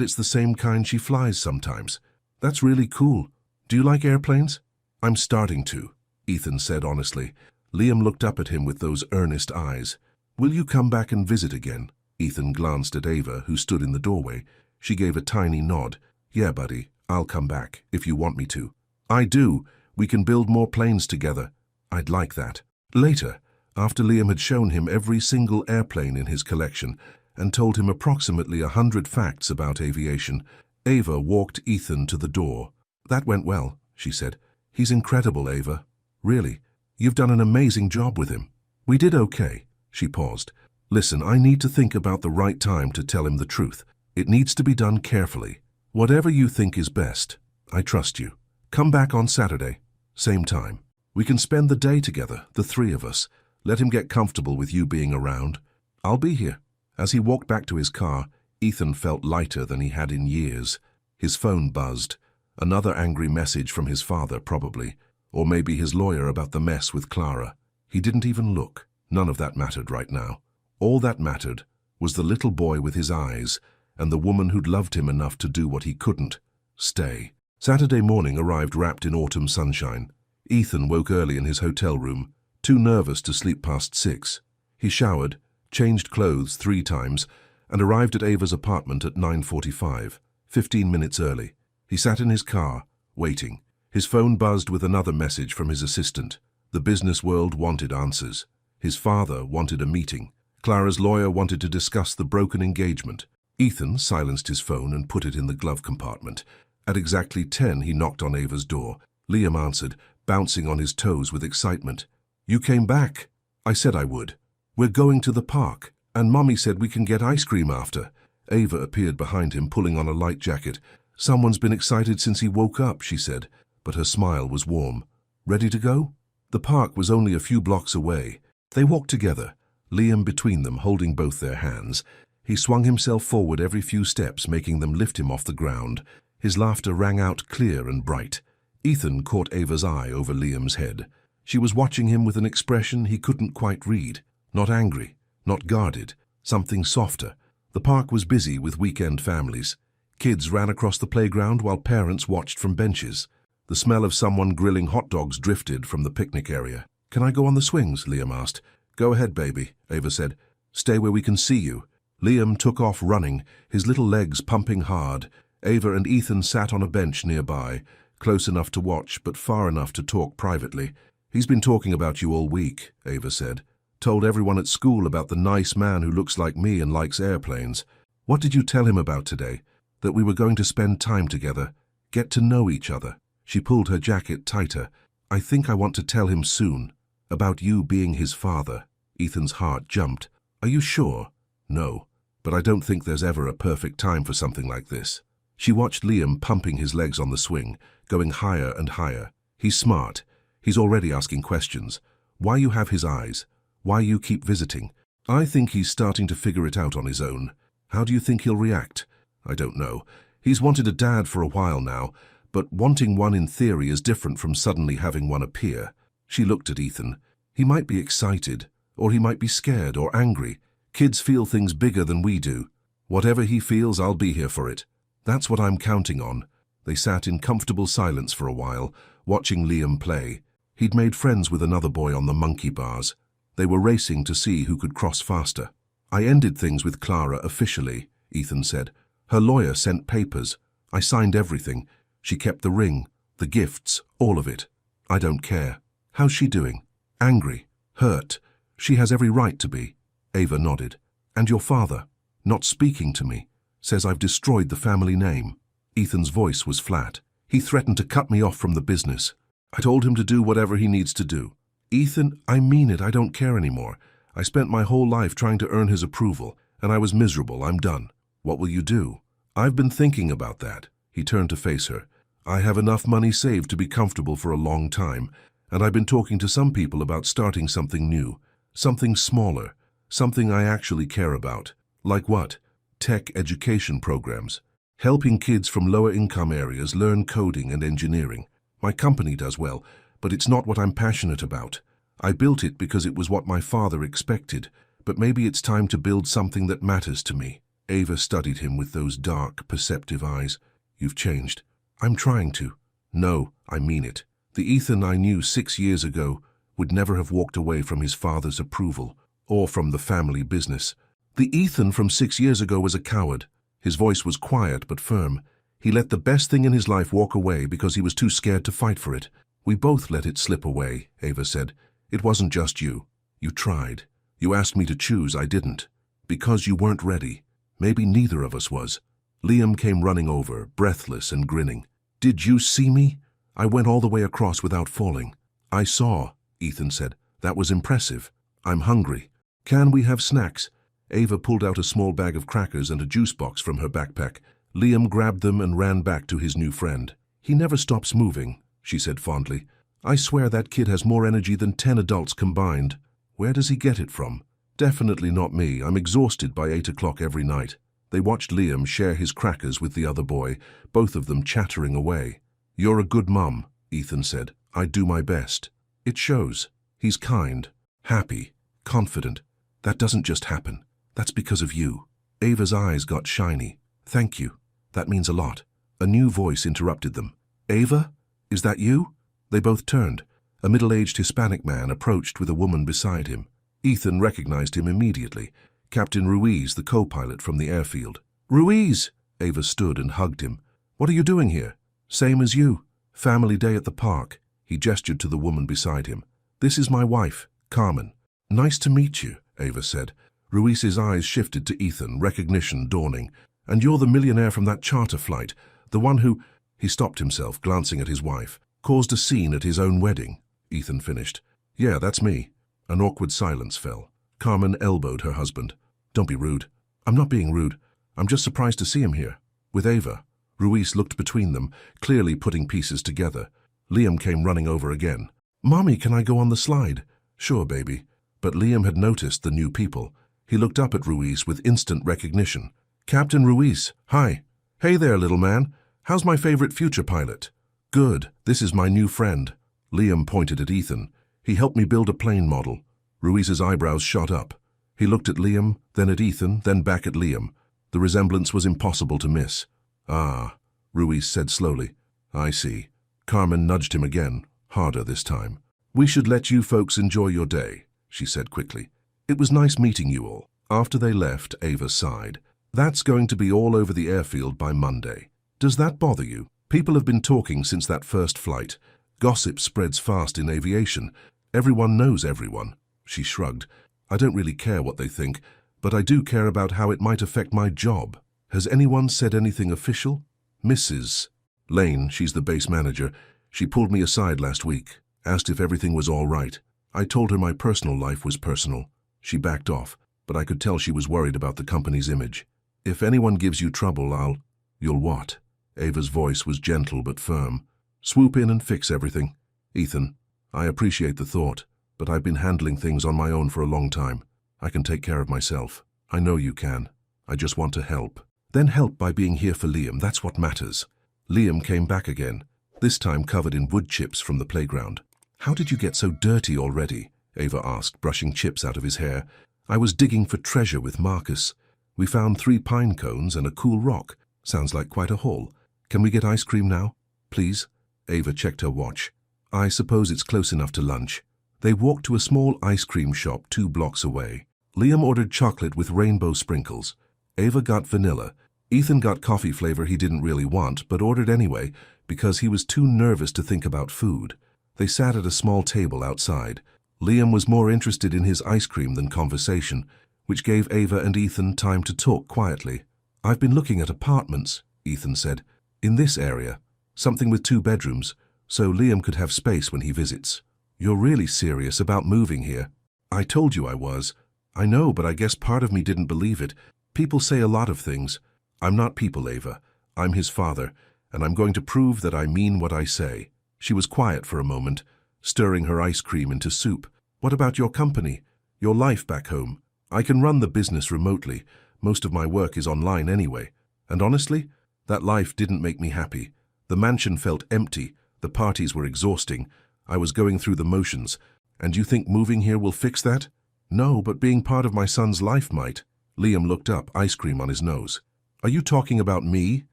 it's the same kind she flies sometimes. That's really cool. Do you like airplanes? I'm starting to, Ethan said honestly. Liam looked up at him with those earnest eyes. Will you come back and visit again? Ethan glanced at Ava, who stood in the doorway. She gave a tiny nod. Yeah, buddy, I'll come back, if you want me to. I do. We can build more planes together. I'd like that. Later, after Liam had shown him every single airplane in his collection and told him approximately 100 facts about aviation, Ava walked Ethan to the door. That went well, she said. He's incredible, Ava. Really, you've done an amazing job with him. We did okay. She paused. Listen, I need to think about the right time to tell him the truth. It needs to be done carefully. Whatever you think is best. I trust you. Come back on Saturday. Same time. We can spend the day together, the 3 of us. Let him get comfortable with you being around. I'll be here. As he walked back to his car, Ethan felt lighter than he had in years. His phone buzzed. Another angry message from his father, probably. Or maybe his lawyer about the mess with Clara. He didn't even look. None of that mattered right now. All that mattered was the little boy with his eyes and the woman who'd loved him enough to do what he couldn't. Stay. Saturday morning arrived wrapped in autumn sunshine. Ethan woke early in his hotel room, too nervous to sleep past 6. He showered, changed clothes 3 times, and arrived at Ava's apartment at 9:45, 15 minutes early. He sat in his car, waiting. His phone buzzed with another message from his assistant. The business world wanted answers. His father wanted a meeting. Clara's lawyer wanted to discuss the broken engagement. Ethan silenced his phone and put it in the glove compartment. At exactly 10, he knocked on Ava's door. Liam answered, bouncing on his toes with excitement. You came back. I said I would. We're going to the park, and Mommy said we can get ice cream after. Ava appeared behind him, pulling on a light jacket. Someone's been excited since he woke up, she said, but her smile was warm. Ready to go? The park was only a few blocks away. They walked together, Liam between them, holding both their hands. He swung himself forward every few steps, making them lift him off the ground. His laughter rang out clear and bright. Ethan caught Ava's eye over Liam's head. She was watching him with an expression he couldn't quite read. Not angry, not guarded, something softer. The park was busy with weekend families. Kids ran across the playground while parents watched from benches. The smell of someone grilling hot dogs drifted from the picnic area. Can I go on the swings? Liam asked. Go ahead, baby, Ava said. Stay where we can see you. Liam took off running, his little legs pumping hard. Ava and Ethan sat on a bench nearby, close enough to watch but far enough to talk privately. He's been talking about you all week, Ava said. Told everyone at school about the nice man who looks like me and likes airplanes. What did you tell him about today? That we were going to spend time together, get to know each other. She pulled her jacket tighter. I think I want to tell him soon. About you being his father. Ethan's heart jumped. Are you sure? No, but I don't think there's ever a perfect time for something like this. She watched Liam pumping his legs on the swing, going higher and higher. He's smart. He's already asking questions. Why you have his eyes? Why you keep visiting? I think he's starting to figure it out on his own. How do you think he'll react? I don't know. He's wanted a dad for a while now, but wanting one in theory is different from suddenly having one appear. She looked at Ethan. He might be excited, or he might be scared or angry. Kids feel things bigger than we do. Whatever he feels, I'll be here for it. That's what I'm counting on. They sat in comfortable silence for a while, watching Liam play. He'd made friends with another boy on the monkey bars. They were racing to see who could cross faster. I ended things with Clara officially, Ethan said. Her lawyer sent papers. I signed everything. She kept the ring, the gifts, all of it. I don't care. How's she doing? Angry? Hurt? She has every right to be. Ava nodded. And your father? Not speaking to me. Says I've destroyed the family name. Ethan's voice was flat. He threatened to cut me off from the business. I told him to do whatever he needs to do. Ethan, I mean it. I don't care anymore. I spent my whole life trying to earn his approval, and I was miserable. I'm done. What will you do? I've been thinking about that. He turned to face her. I have enough money saved to be comfortable for a long time, and I've been talking to some people about starting something new, something smaller, something I actually care about. Like what? Tech education programs. Helping kids from lower income areas learn coding and engineering. My company does well, but it's not what I'm passionate about. I built it because it was what my father expected, but maybe it's time to build something that matters to me. Ava studied him with those dark, perceptive eyes. You've changed. I'm trying to. No, I mean it. The Ethan I knew 6 years ago would never have walked away from his father's approval, or from the family business. The Ethan from 6 years ago was a coward. His voice was quiet but firm. He let the best thing in his life walk away because he was too scared to fight for it. We both let it slip away, Ava said. It wasn't just you. You tried. You asked me to choose, I didn't. Because you weren't ready. Maybe neither of us was. Liam came running over, breathless and grinning. Did you see me? I went all the way across without falling. I saw, Ethan said. That was impressive. I'm hungry. Can we have snacks? Ava pulled out a small bag of crackers and a juice box from her backpack. Liam grabbed them and ran back to his new friend. He never stops moving, she said fondly. I swear that kid has more energy than 10 adults combined. Where does he get it from? Definitely not me. I'm exhausted by 8 o'clock every night. They watched Liam share his crackers with the other boy, both of them chattering away. You're a good mum, Ethan said. I do my best. It shows. He's kind, happy, confident. That doesn't just happen. That's because of you. Ava's eyes got shiny. Thank you. That means a lot. A new voice interrupted them. Ava? Is that you? They both turned. A middle-aged Hispanic man approached with a woman beside him. Ethan recognized him immediately. Captain Ruiz, the co-pilot from the airfield. Ruiz! Ava stood and hugged him. What are you doing here? Same as you. Family day at the park. He gestured to the woman beside him. This is my wife, Carmen. Nice to meet you, Ava said. Ruiz's eyes shifted to Ethan, recognition dawning. And you're the millionaire from that charter flight, the one who... He stopped himself, glancing at his wife. Caused a scene at his own wedding, Ethan finished. Yeah, that's me. An awkward silence fell. Carmen elbowed her husband. Don't be rude. I'm not being rude. I'm just surprised to see him here. With Ava. Ruiz looked between them, clearly putting pieces together. Liam came running over again. Mommy, can I go on the slide? Sure, baby. But Liam had noticed the new people. He looked up at Ruiz with instant recognition. Captain Ruiz, hi. Hey there, little man. How's my favorite future pilot? Good. This is my new friend. Liam pointed at Ethan. He helped me build a plane model. Ruiz's eyebrows shot up. He looked at Liam, then at Ethan, then back at Liam. The resemblance was impossible to miss. Ah, Ruiz said slowly. I see. Carmen nudged him again, harder this time. We should let you folks enjoy your day, she said quickly. It was nice meeting you all. After they left, Ava sighed. That's going to be all over the airfield by Monday. Does that bother you? People have been talking since that first flight. Gossip spreads fast in aviation. Everyone knows everyone. She shrugged. I don't really care what they think, but I do care about how it might affect my job. Has anyone said anything official? Mrs. Lane, she's the base manager. She pulled me aside last week, asked if everything was all right. I told her my personal life was personal. She backed off, but I could tell she was worried about the company's image. If anyone gives you trouble, You'll what? Ava's voice was gentle but firm. Swoop in and fix everything. Ethan, I appreciate the thought, but I've been handling things on my own for a long time. I can take care of myself. I know you can. I just want to help. Then help by being here for Liam, that's what matters. Liam came back again, this time covered in wood chips from the playground. How did you get so dirty already? Ava asked, brushing chips out of his hair. I was digging for treasure with Marcus. We found 3 pine cones and a cool rock. Sounds like quite a haul. Can we get ice cream now? Please? Ava checked her watch. I suppose it's close enough to lunch. They walked to a small ice cream shop 2 blocks away. Liam ordered chocolate with rainbow sprinkles. Ava got vanilla. Ethan got coffee flavor he didn't really want, but ordered anyway because he was too nervous to think about food. They sat at a small table outside. Liam was more interested in his ice cream than conversation, which gave Ava and Ethan time to talk quietly. I've been looking at apartments, Ethan said. In this area. Something with 2 bedrooms, so Liam could have space when he visits. You're really serious about moving here? I told you I was. I know, but I guess part of me didn't believe it. People say a lot of things. I'm not people, Ava. I'm his father, and I'm going to prove that I mean what I say. She was quiet for a moment, stirring her ice cream into soup. What about your company? Your life back home? I can run the business remotely. Most of my work is online anyway. And honestly, that life didn't make me happy. The mansion felt empty. The parties were exhausting. I was going through the motions. And you think moving here will fix that? No, but being part of my son's life might. Liam looked up, ice cream on his nose. Are you talking about me?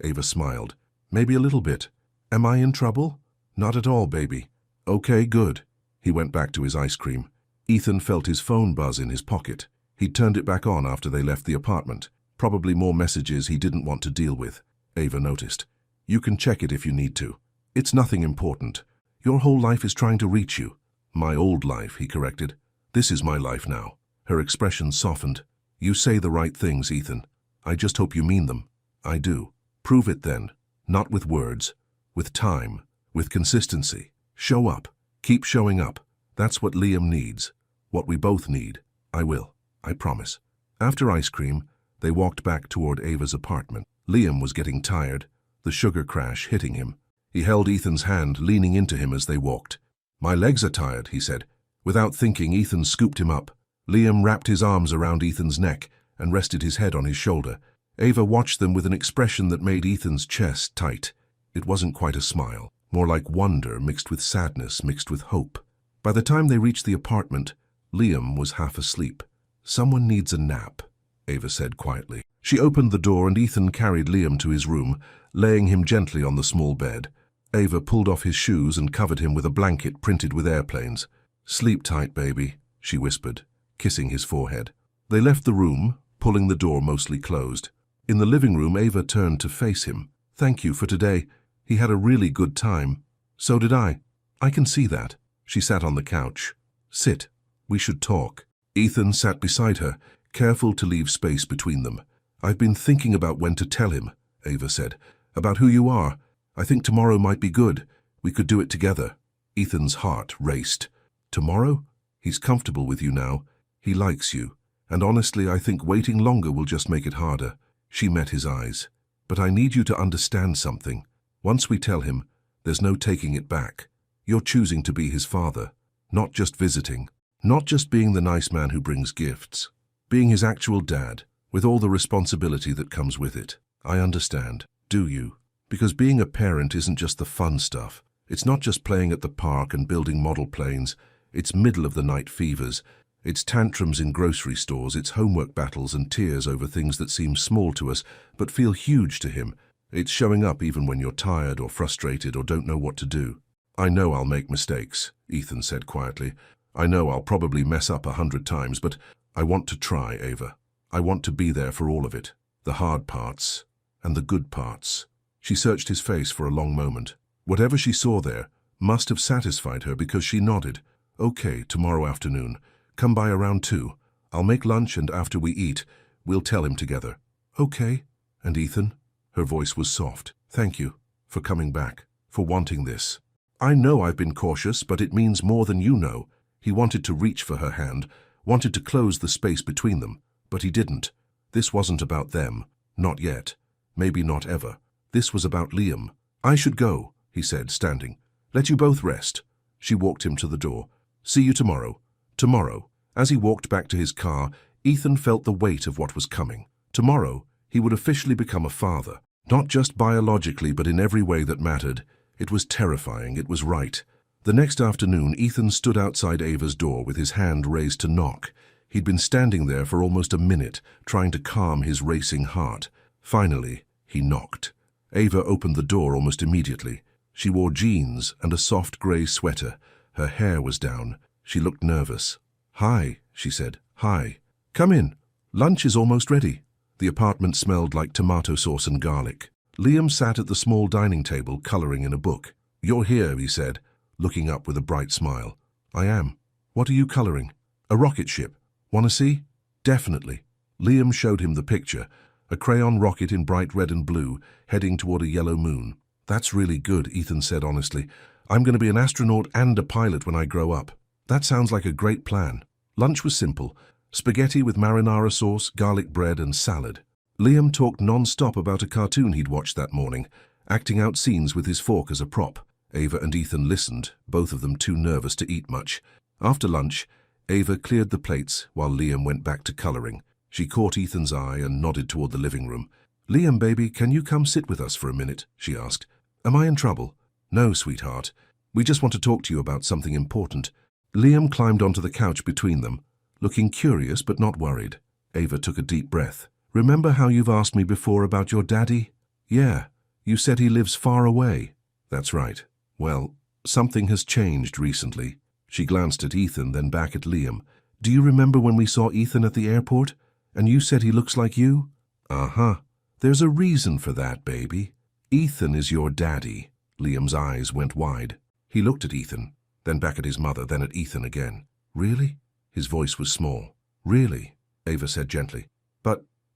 Ava smiled. Maybe a little bit. Am I in trouble? Not at all, baby. Okay, good. He went back to his ice cream. Ethan felt his phone buzz in his pocket. He'd turned it back on after they left the apartment. Probably more messages he didn't want to deal with, Ava noticed. You can check it if you need to. It's nothing important. Your whole life is trying to reach you. My old life, he corrected. This is my life now. Her expression softened. You say the right things, Ethan. I just hope you mean them. I do. Prove it then. Not with words. With time. With consistency. Show up. Keep showing up. That's what Liam needs. What we both need. I will. I promise. After ice cream, they walked back toward Ava's apartment. Liam was getting tired, the sugar crash hitting him. He held Ethan's hand, leaning into him as they walked. My legs are tired, he said. Without thinking, Ethan scooped him up. Liam wrapped his arms around Ethan's neck and rested his head on his shoulder. Ava watched them with an expression that made Ethan's chest tight. It wasn't quite a smile, more like wonder mixed with sadness, mixed with hope. By the time they reached the apartment, Liam was half asleep. Someone needs a nap, Ava said quietly. She opened the door and Ethan carried Liam to his room, laying him gently on the small bed. Ava pulled off his shoes and covered him with a blanket printed with airplanes. Sleep tight, baby, she whispered, kissing his forehead. They left the room, pulling the door mostly closed. In the living room, Ava turned to face him. Thank you for today. He had a really good time. So did I. I can see that. She sat on the couch. Sit. We should talk. Ethan sat beside her, careful to leave space between them. I've been thinking about when to tell him, Ava said. About who you are. I think tomorrow might be good. We could do it together. Ethan's heart raced. Tomorrow? He's comfortable with you now. He likes you. And honestly, I think waiting longer will just make it harder. She met his eyes. But I need you to understand something. Once we tell him, there's no taking it back. You're choosing to be his father. Not just visiting. Not just being the nice man who brings gifts. Being his actual dad, with all the responsibility that comes with it. I understand. Do you? Because being a parent isn't just the fun stuff. It's not just playing at the park and building model planes. It's middle-of-the-night fevers. It's tantrums in grocery stores. It's homework battles and tears over things that seem small to us but feel huge to him. It's showing up even when you're tired or frustrated or don't know what to do. I know I'll make mistakes, Ethan said quietly. I know I'll probably mess up 100 times, but I want to try, Ava. I want to be there for all of it. The hard parts and the good parts. She searched his face for a long moment. Whatever she saw there must have satisfied her because she nodded. Okay, tomorrow afternoon. Come by around 2. I'll make lunch and after we eat, we'll tell him together. Okay. And Ethan? Her voice was soft. Thank you for coming back, for wanting this. I know I've been cautious, but it means more than you know. He wanted to reach for her hand, wanted to close the space between them, but he didn't. This wasn't about them. Not yet. Maybe not ever. This was about Liam. I should go, he said, standing. Let you both rest. She walked him to the door. See you tomorrow. Tomorrow. As he walked back to his car, Ethan felt the weight of what was coming. Tomorrow, he He would officially become a father, not just biologically but in every way that mattered. It was terrifying, it was right. The next afternoon, Ethan stood outside Ava's door with his hand raised to knock. He'd been standing there for almost a minute, trying to calm his racing heart. Finally, he knocked. Ava opened the door almost immediately. She wore jeans and a soft grey sweater. Her hair was down. She looked nervous. "Hi," she said. "Hi. Come in. Lunch is almost ready." The apartment smelled like tomato sauce and garlic. Liam sat at the small dining table, colouring in a book. "You're here," he said, looking up with a bright smile. "I am. What are you colouring?" "A rocket ship. Want to see?" "Definitely." Liam showed him the picture, a crayon rocket in bright red and blue, heading toward a yellow moon. "That's really good," Ethan said honestly. "I'm going to be an astronaut and a pilot when I grow up." "That sounds like a great plan." Lunch was simple: spaghetti with marinara sauce, garlic bread, and salad. Liam talked non-stop about a cartoon he'd watched that morning, acting out scenes with his fork as a prop. Ava and Ethan listened, both of them too nervous to eat much. After lunch, Ava cleared the plates while Liam went back to colouring. She caught Ethan's eye and nodded toward the living room. "Liam, baby, can you come sit with us for a minute?" she asked. "Am I in trouble?" "No, sweetheart. We just want to talk to you about something important." Liam climbed onto the couch between them, looking curious but not worried. Ava took a deep breath. "Remember how you've asked me before about your daddy?" "Yeah. You said he lives far away." "That's right. Well, something has changed recently." She glanced at Ethan, then back at Liam. "Do you remember when we saw Ethan at the airport? And you said he looks like you?" "Uh-huh. There's a reason for that, baby. Ethan is your daddy." Liam's eyes went wide. He looked at Ethan, then back at his mother, then at Ethan again. "Really?" His voice was small. "Really?" Ava said gently.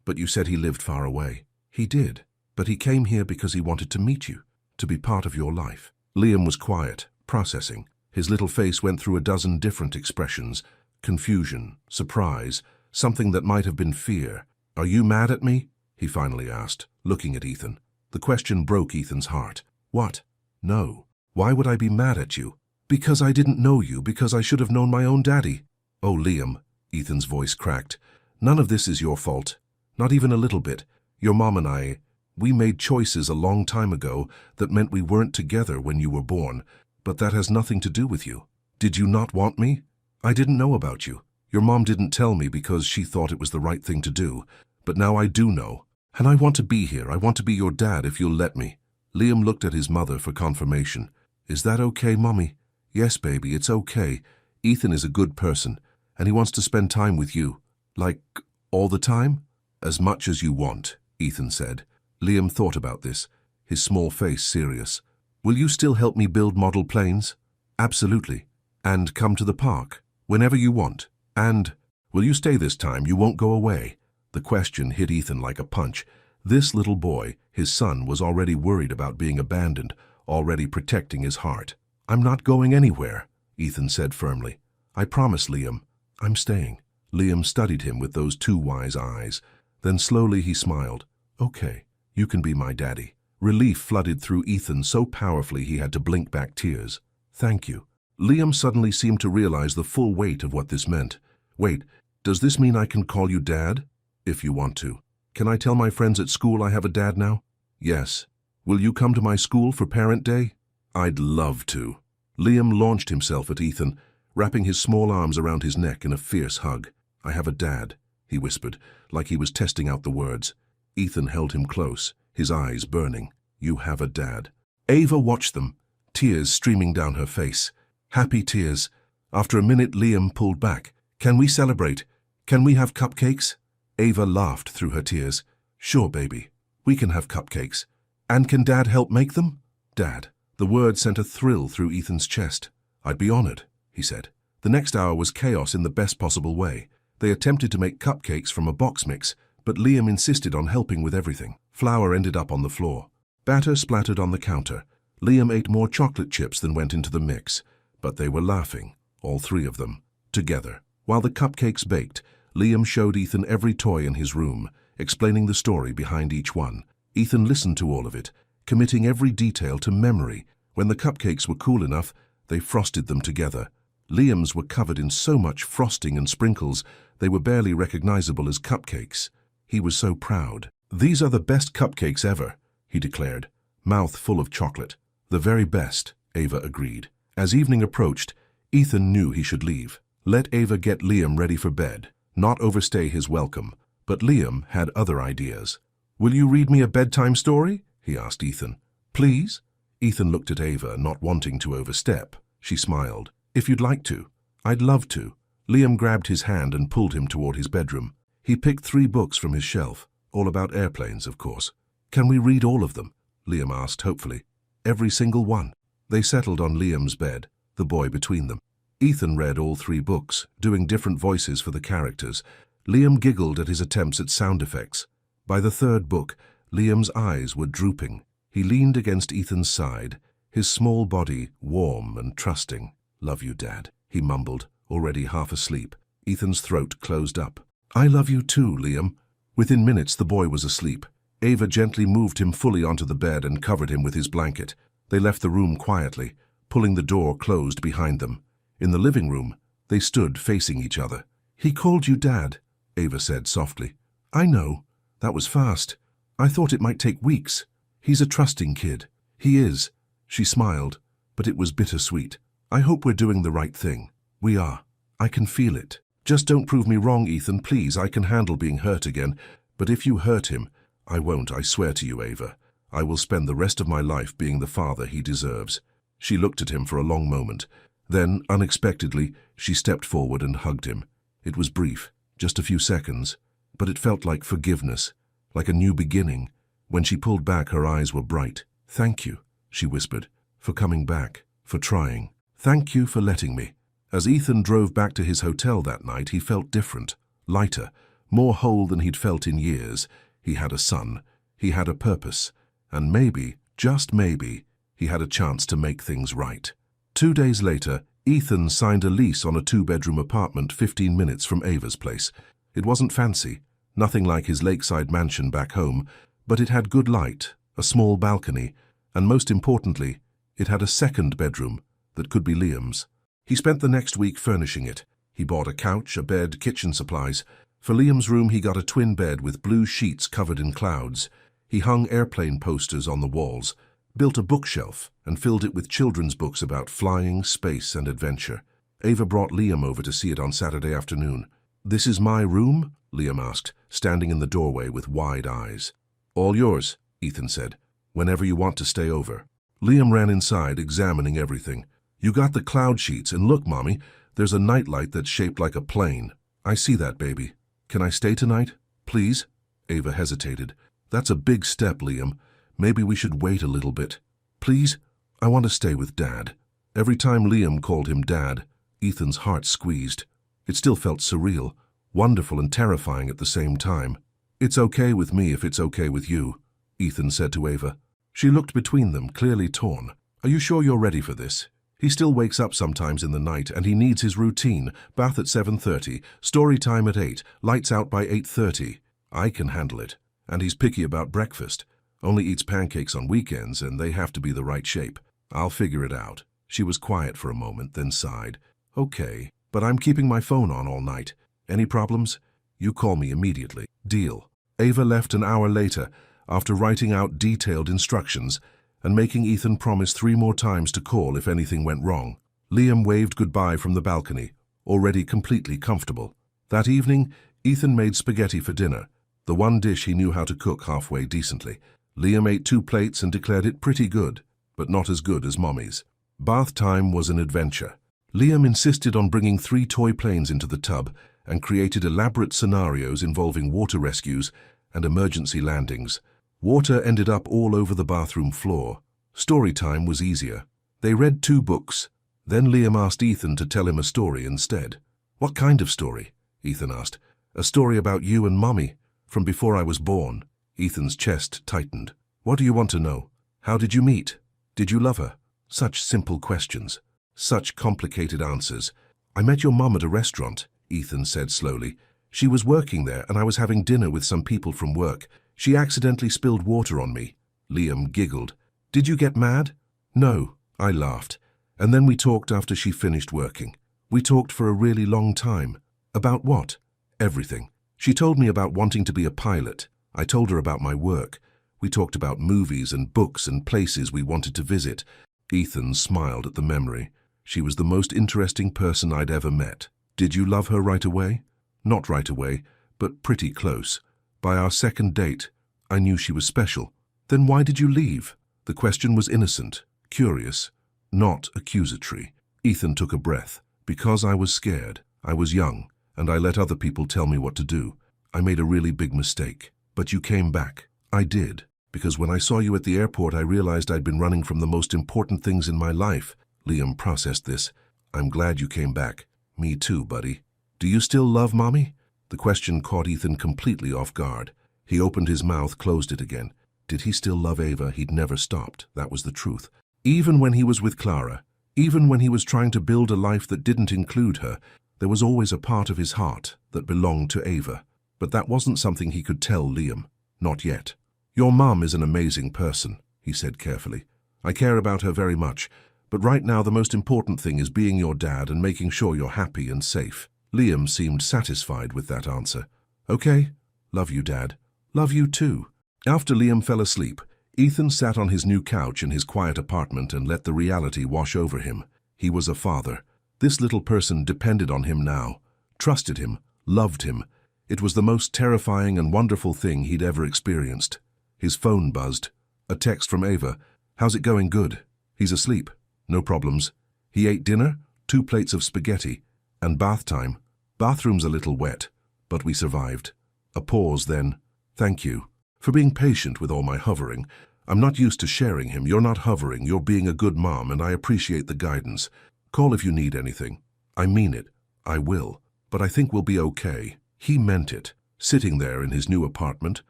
But you said he lived far away." "He did. But he came here because he wanted to meet you, to be part of your life." Liam was quiet, processing. His little face went through a dozen different expressions: confusion, surprise, something that might have been fear. "Are you mad at me?" he finally asked, looking at Ethan. The question broke Ethan's heart. "What?" "No. Why would I be mad at you?" "Because I didn't know you, because I should have known my own daddy." "Oh, Liam," Ethan's voice cracked. "None of this is your fault. Not even a little bit. Your mom and we made choices a long time ago that meant we weren't together when you were born, but that has nothing to do with you. Did you not want me? I didn't know about you. Your mom didn't tell me because she thought it was the right thing to do, but now I do know. And I want to be here. I want to be your dad if you'll let me." Liam looked at his mother for confirmation. "Is that okay, Mommy?" "Yes, baby, it's okay. Ethan is a good person, and he wants to spend time with you." "Like, all the time?" "As much as you want," Ethan said. Liam thought about this, his small face serious. "Will you still help me build model planes?" "Absolutely. And come to the park, whenever you want. And will you stay this time? You won't go away?" The question hit Ethan like a punch. This little boy, his son, was already worried about being abandoned, already protecting his heart. "I'm not going anywhere," Ethan said firmly. "I promise, Liam. I'm staying." Liam studied him with those two wise eyes. Then slowly he smiled. "Okay, you can be my daddy." Relief flooded through Ethan so powerfully he had to blink back tears. "Thank you." Liam suddenly seemed to realize the full weight of what this meant. "Wait, does this mean I can call you Dad?" "If you want to." "Can I tell my friends at school I have a dad now?" "Yes." "Will you come to my school for Parent Day?" "I'd love to." Liam launched himself at Ethan, wrapping his small arms around his neck in a fierce hug. "I have a dad," he whispered, like he was testing out the words. Ethan held him close, his eyes burning. "You have a dad." Ava watched them, tears streaming down her face. Happy tears. After a minute, Liam pulled back. "Can we celebrate? Can we have cupcakes?" Ava laughed through her tears. "Sure, baby. We can have cupcakes. And can Dad help make them?" "Dad." The word sent a thrill through Ethan's chest. "I'd be honored," he said. The next hour was chaos in the best possible way. They attempted to make cupcakes from a box mix, but Liam insisted on helping with everything. Flour ended up on the floor. Batter splattered on the counter. Liam ate more chocolate chips than went into the mix, but they were laughing, all three of them, together. While the cupcakes baked, Liam showed Ethan every toy in his room, explaining the story behind each one. Ethan listened to all of it, committing every detail to memory. When the cupcakes were cool enough, they frosted them together. Liam's were covered in so much frosting and sprinkles, they were barely recognizable as cupcakes. He was so proud. "These are the best cupcakes ever," he declared, mouth full of chocolate. "The very best," Ava agreed. As evening approached, Ethan knew he should leave. Let Ava get Liam ready for bed, not overstay his welcome. But Liam had other ideas. "Will you read me a bedtime story?" he asked Ethan. "Please?" Ethan looked at Ava, not wanting to overstep. She smiled. "If you'd like to. I'd love to." Liam grabbed his hand and pulled him toward his bedroom. He picked 3 books from his shelf, all about airplanes, of course. "Can we read all of them?" Liam asked hopefully. "Every single one." They settled on Liam's bed, the boy between them. Ethan read all 3 books, doing different voices for the characters. Liam giggled at his attempts at sound effects. By the 3rd book, Liam's eyes were drooping. He leaned against Ethan's side, his small body warm and trusting. "Love you, Dad," he mumbled, already half asleep. Ethan's throat closed up. "I love you too, Liam." Within minutes, the boy was asleep. Ava gently moved him fully onto the bed and covered him with his blanket. They left the room quietly, pulling the door closed behind them. In the living room, they stood facing each other. "He called you Dad," Ava said softly. "I know. That was fast. I thought it might take weeks. He's a trusting kid." "He is." She smiled, but it was bittersweet. "I hope we're doing the right thing." "We are. I can feel it. Just don't prove me wrong, Ethan, please. I can handle being hurt again. But if you hurt him, I won't, I swear to you, Ava. I will spend the rest of my life being the father he deserves." She looked at him for a long moment. Then, unexpectedly, she stepped forward and hugged him. It was brief, just a few seconds, but it felt like forgiveness, like a new beginning. When she pulled back, her eyes were bright. "Thank you," she whispered, "for coming back, for trying. Thank you for letting me." As Ethan drove back to his hotel that night, he felt different, lighter, more whole than he'd felt in years. He had a son, he had a purpose, and maybe, just maybe, he had a chance to make things right. 2 days later, Ethan signed a lease on a 2-bedroom apartment 15 minutes from Ava's place. It wasn't fancy, nothing like his lakeside mansion back home, but it had good light, a small balcony, and most importantly, it had a 2nd bedroom that could be Liam's. He spent the next week furnishing it. He bought a couch, a bed, kitchen supplies. For Liam's room, he got a twin bed with blue sheets covered in clouds. He hung airplane posters on the walls, built a bookshelf, and filled it with children's books about flying, space, and adventure. Ava brought Liam over to see it on Saturday afternoon. "This is my room?" Liam asked, standing in the doorway with wide eyes. "All yours," Ethan said, "whenever you want to stay over." Liam ran inside, examining everything. "You got the cloud sheets, and look, Mommy, there's a nightlight that's shaped like a plane. I see that, baby. Can I stay tonight? Please?" Ava hesitated. "That's a big step, Liam. Maybe we should wait a little bit. Please? I want to stay with Dad." Every time Liam called him Dad, Ethan's heart squeezed. It still felt surreal, wonderful and terrifying at the same time. "It's okay with me if it's okay with you," Ethan said to Ava. She looked between them, clearly torn. "Are you sure you're ready for this? He still wakes up sometimes in the night, and he needs his routine. Bath at 7:30, story time at 8, lights out by 8:30. I can handle it. And he's picky about breakfast. Only eats pancakes on weekends, and they have to be the right shape. I'll figure it out." She was quiet for a moment, then sighed. "Okay, but I'm keeping my phone on all night. Any problems? You call me immediately. Deal." Ava left an hour later, after writing out detailed instructions, and making Ethan promise 3 more times to call if anything went wrong. Liam waved goodbye from the balcony, already completely comfortable. That evening, Ethan made spaghetti for dinner, the one dish he knew how to cook halfway decently. Liam ate 2 plates and declared it pretty good, but not as good as Mommy's. Bath time was an adventure. Liam insisted on bringing 3 toy planes into the tub and created elaborate scenarios involving water rescues and emergency landings. Water ended up all over the bathroom floor. Story time was easier. They read 2 books. Then Liam asked Ethan to tell him a story instead. "What kind of story?" Ethan asked. "A story about you and Mommy, from before I was born." Ethan's chest tightened. "What do you want to know? How did you meet? Did you love her?" Such simple questions. Such complicated answers. "I met your mom at a restaurant," Ethan said slowly. "She was working there, and I was having dinner with some people from work. She accidentally spilled water on me." Liam giggled. "Did you get mad?" "No," I laughed. "And then we talked after she finished working. We talked for a really long time." "About what?" "Everything. She told me about wanting to be a pilot. I told her about my work. We talked about movies and books and places we wanted to visit. Ethan smiled at the memory. She was the most interesting person I'd ever met. Did you love her right away? Not right away, but pretty close. By our second date, I knew she was special. Then why did you leave? The question was innocent, curious, not accusatory. Ethan took a breath. Because I was scared. I was young, and I let other people tell me what to do. I made a really big mistake. But you came back. I did. Because when I saw you at the airport, I realized I'd been running from the most important things in my life. Liam processed this. I'm glad you came back. Me too, buddy. Do you still love Mommy? The question caught Ethan completely off guard. He opened his mouth, closed it again. Did he still love Ava? He'd never stopped. That was the truth. Even when he was with Clara, even when he was trying to build a life that didn't include her, there was always a part of his heart that belonged to Ava. But that wasn't something he could tell Liam. Not yet. Your mom is an amazing person, he said carefully. I care about her very much, but right now the most important thing is being your dad and making sure you're happy and safe. Liam seemed satisfied with that answer. Okay. Love you, Dad. Love you too. After Liam fell asleep, Ethan sat on his new couch in his quiet apartment and let the reality wash over him. He was a father. This little person depended on him now, trusted him, loved him. It was the most terrifying and wonderful thing he'd ever experienced. His phone buzzed. A text from Ava. How's it going? Good. He's asleep. No problems. He ate dinner, 2 plates of spaghetti, and bath time. Bathroom's a little wet, but we survived. A pause then. Thank you for being patient with all my hovering. I'm not used to sharing him. You're not hovering. You're being a good mom, and I appreciate the guidance. Call if you need anything. I mean it. I will. But I think we'll be okay. He meant it. Sitting there in his new apartment,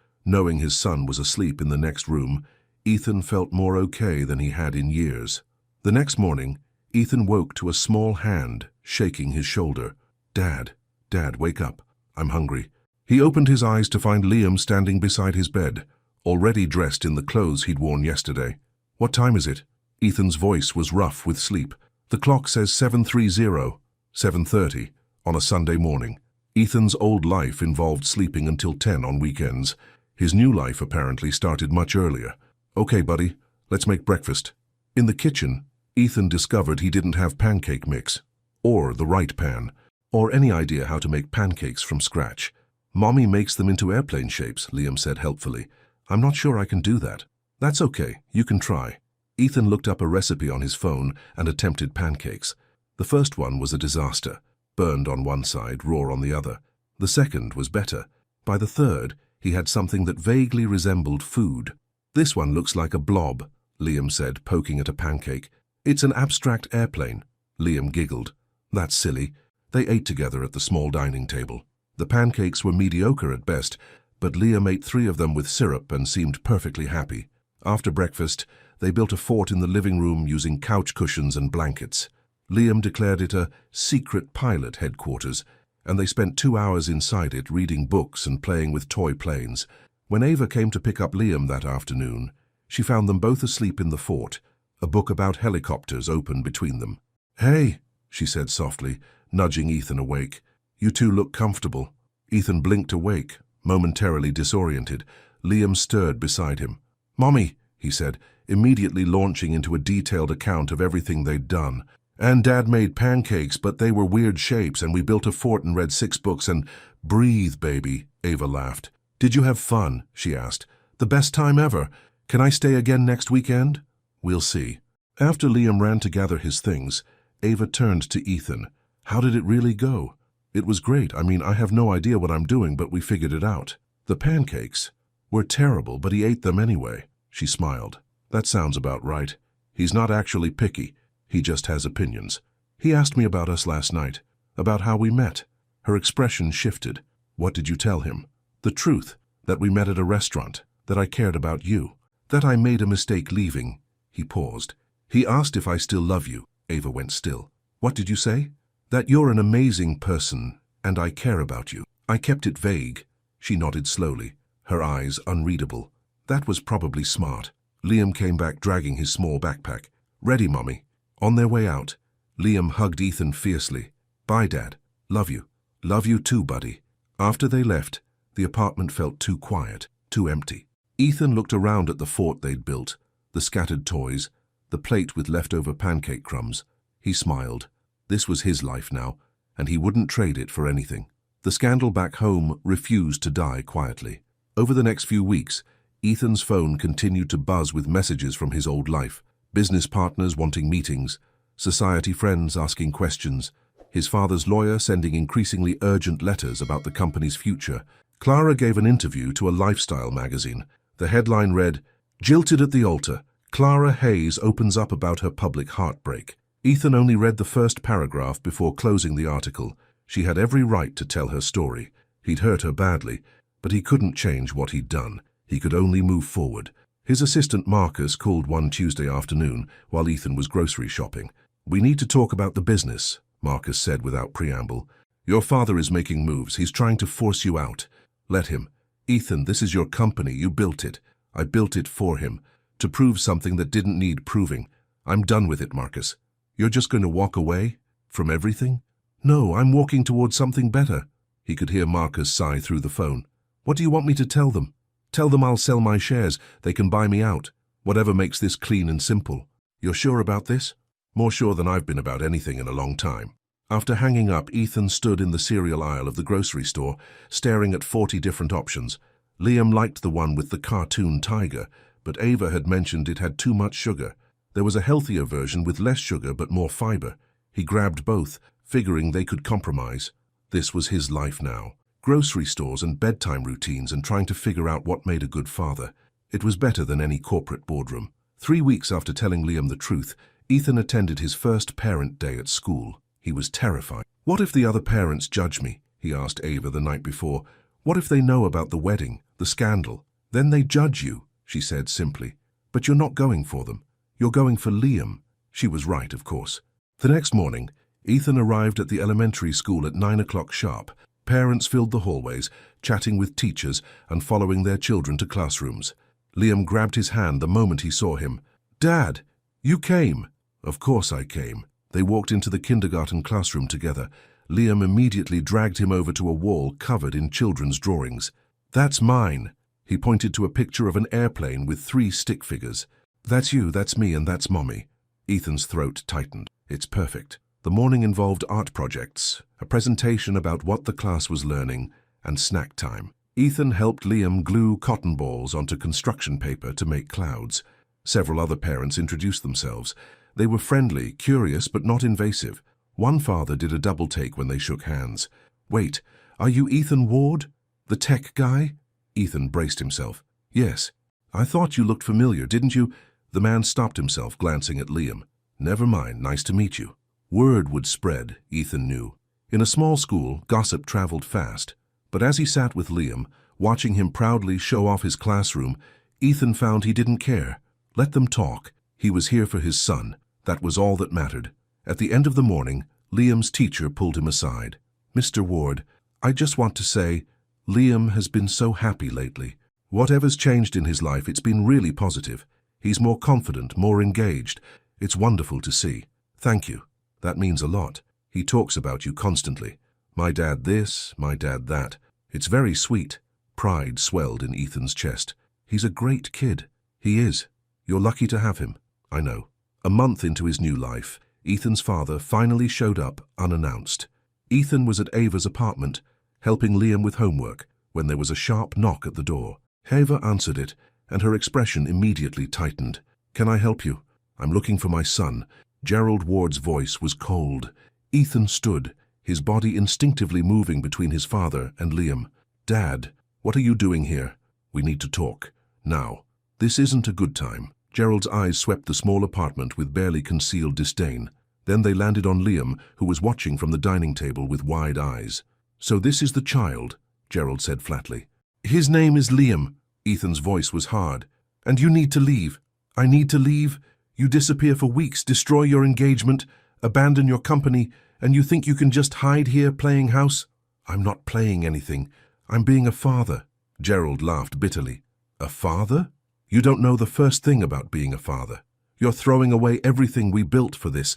knowing his son was asleep in the next room, Ethan felt more okay than he had in years. The next morning, Ethan woke to a small hand shaking his shoulder. Dad, wake up. I'm hungry. He opened his eyes to find Liam standing beside his bed, already dressed in the clothes he'd worn yesterday. What time is it? Ethan's voice was rough with sleep. The clock says 7:30, 7:30, on a Sunday morning. Ethan's old life involved sleeping until 10 on weekends. His new life apparently started much earlier. Okay, buddy, let's make breakfast. In the kitchen, Ethan discovered he didn't have pancake mix, or the right pan, or any idea how to make pancakes from scratch. Mommy makes them into airplane shapes, Liam said helpfully. I'm not sure I can do that. That's okay, you can try. Ethan looked up a recipe on his phone and attempted pancakes. The first one was a disaster, burned on one side, raw on the other. The second was better. By the third, he had something that vaguely resembled food. This one looks like a blob, Liam said, poking at a pancake. It's an abstract airplane. Liam giggled. That's silly. They ate together at the small dining table. The pancakes were mediocre at best, but Liam ate 3 of them with syrup and seemed perfectly happy. After breakfast, they built a fort in the living room using couch cushions and blankets. Liam declared it a secret pilot headquarters, and they spent 2 hours inside it reading books and playing with toy planes. When Ava came to pick up Liam that afternoon, she found them both asleep in the fort, a book about helicopters open between them. Hey, she said softly, nudging Ethan awake. You two look comfortable. Ethan blinked awake, momentarily disoriented. Liam stirred beside him. Mommy, he said, immediately launching into a detailed account of everything they'd done. And Dad made pancakes, but they were weird shapes, and we built a fort and read 6 books and... Breathe, baby, Ava laughed. Did you have fun? She asked. The best time ever. Can I stay again next weekend? We'll see. After Liam ran to gather his things, Ava turned to Ethan. How did it really go? It was great. I mean, I have no idea what I'm doing, but we figured it out. The pancakes were terrible, but he ate them anyway. She smiled. That sounds about right. He's not actually picky. He just has opinions. He asked me about us last night, about how we met. Her expression shifted. What did you tell him? The truth, that we met at a restaurant, that I cared about you, that I made a mistake leaving. He paused. He asked if I still love you. Ava went still. What did you say? That you're an amazing person, and I care about you. I kept it vague. She nodded slowly, her eyes unreadable. That was probably smart. Liam came back dragging his small backpack. Ready, Mommy. On their way out, Liam hugged Ethan fiercely. Bye, Dad. Love you. Love you too, buddy. After they left, the apartment felt too quiet. too empty. Ethan looked around at the fort they'd built, the scattered toys, the plate with leftover pancake crumbs. He smiled. This was his life now, and he wouldn't trade it for anything. The scandal back home refused to die quietly. Over the next few weeks, Ethan's phone continued to buzz with messages from his old life. Business partners wanting meetings, society friends asking questions, his father's lawyer sending increasingly urgent letters about the company's future. Clara gave an interview to a lifestyle magazine. The headline read, "Jilted at the altar, Clara Hayes opens up about her public heartbreak." Ethan only read the first paragraph before closing the article. She had every right to tell her story. He'd hurt her badly, but he couldn't change what he'd done. He could only move forward. His assistant Marcus called one Tuesday afternoon while Ethan was grocery shopping. "We need to talk about the business," Marcus said without preamble. "Your father is making moves. He's trying to force you out. Let him. Ethan, this is your company. You built it. I built it for him, to prove something that didn't need proving. I'm done with it, Marcus. You're just going to walk away? From everything?" "No, I'm walking towards something better." He could hear Marcus sigh through the phone. "What do you want me to tell them?" "Tell them I'll sell my shares. They can buy me out. Whatever makes this clean and simple." "You're sure about this?" "More sure than I've been about anything in a long time." After hanging up, Ethan stood in the cereal aisle of the grocery store, staring at 40 different options. Liam liked the one with the cartoon tiger, but Ava had mentioned it had too much sugar. There was a healthier version with less sugar but more fiber. He grabbed both, figuring they could compromise. This was his life now. Grocery stores and bedtime routines and trying to figure out what made a good father. It was better than any corporate boardroom. 3 weeks after telling Liam the truth, Ethan attended his first parent day at school. He was terrified. "What if the other parents judge me?" he asked Ava the night before. "What if they know about the wedding, the scandal? Then they judge you," she said simply. "But you're not going for them. You're going for Liam." She was right, of course. The next morning, Ethan arrived at the elementary school at 9 o'clock sharp. Parents filled the hallways, chatting with teachers and following their children to classrooms. Liam grabbed his hand the moment he saw him. "Dad, you came." "Of course I came." They walked into the kindergarten classroom together. Liam immediately dragged him over to a wall covered in children's drawings. "That's mine." He pointed to a picture of an airplane with 3 stick figures. "That's you, that's me, and that's Mommy." Ethan's throat tightened. "It's perfect." The morning involved art projects, a presentation about what the class was learning, and snack time. Ethan helped Liam glue cotton balls onto construction paper to make clouds. Several other parents introduced themselves. They were friendly, curious, but not invasive. One father did a double take when they shook hands. "Wait, are you Ethan Ward? The tech guy?" Ethan braced himself. "Yes. I thought you looked familiar, didn't you?" The man stopped himself, glancing at Liam. "Never mind, nice to meet you." Word would spread, Ethan knew. In a small school, gossip traveled fast. But as he sat with Liam, watching him proudly show off his classroom, Ethan found he didn't care. Let them talk. He was here for his son. That was all that mattered. At the end of the morning, Liam's teacher pulled him aside. "Mr. Ward, I just want to say, Liam has been so happy lately. Whatever's changed in his life, it's been really positive. He's more confident, more engaged. It's wonderful to see. Thank you. That means a lot. He talks about you constantly. My dad this, my dad that. It's very sweet." Pride swelled in Ethan's chest. "He's a great kid." "He is. You're lucky to have him." "I know." A month into his new life, Ethan's father finally showed up unannounced. Ethan was at Ava's apartment, helping Liam with homework, when there was a sharp knock at the door. Ava answered it, and her expression immediately tightened. "Can I help you?" "I'm looking for my son." Gerald Ward's voice was cold. Ethan stood, his body instinctively moving between his father and Liam. "Dad, what are you doing here? We need to talk. Now." "This isn't a good time." Gerald's eyes swept the small apartment with barely concealed disdain. Then they landed on Liam, who was watching from the dining table with wide eyes. "So this is the child," Gerald said flatly. "His name is Liam." Ethan's voice was hard. "And you need to leave." "I need to leave? You disappear for weeks, destroy your engagement, abandon your company, and you think you can just hide here playing house?" "I'm not playing anything. I'm being a father." Gerald laughed bitterly. "A father? You don't know the first thing about being a father. You're throwing away everything we built for this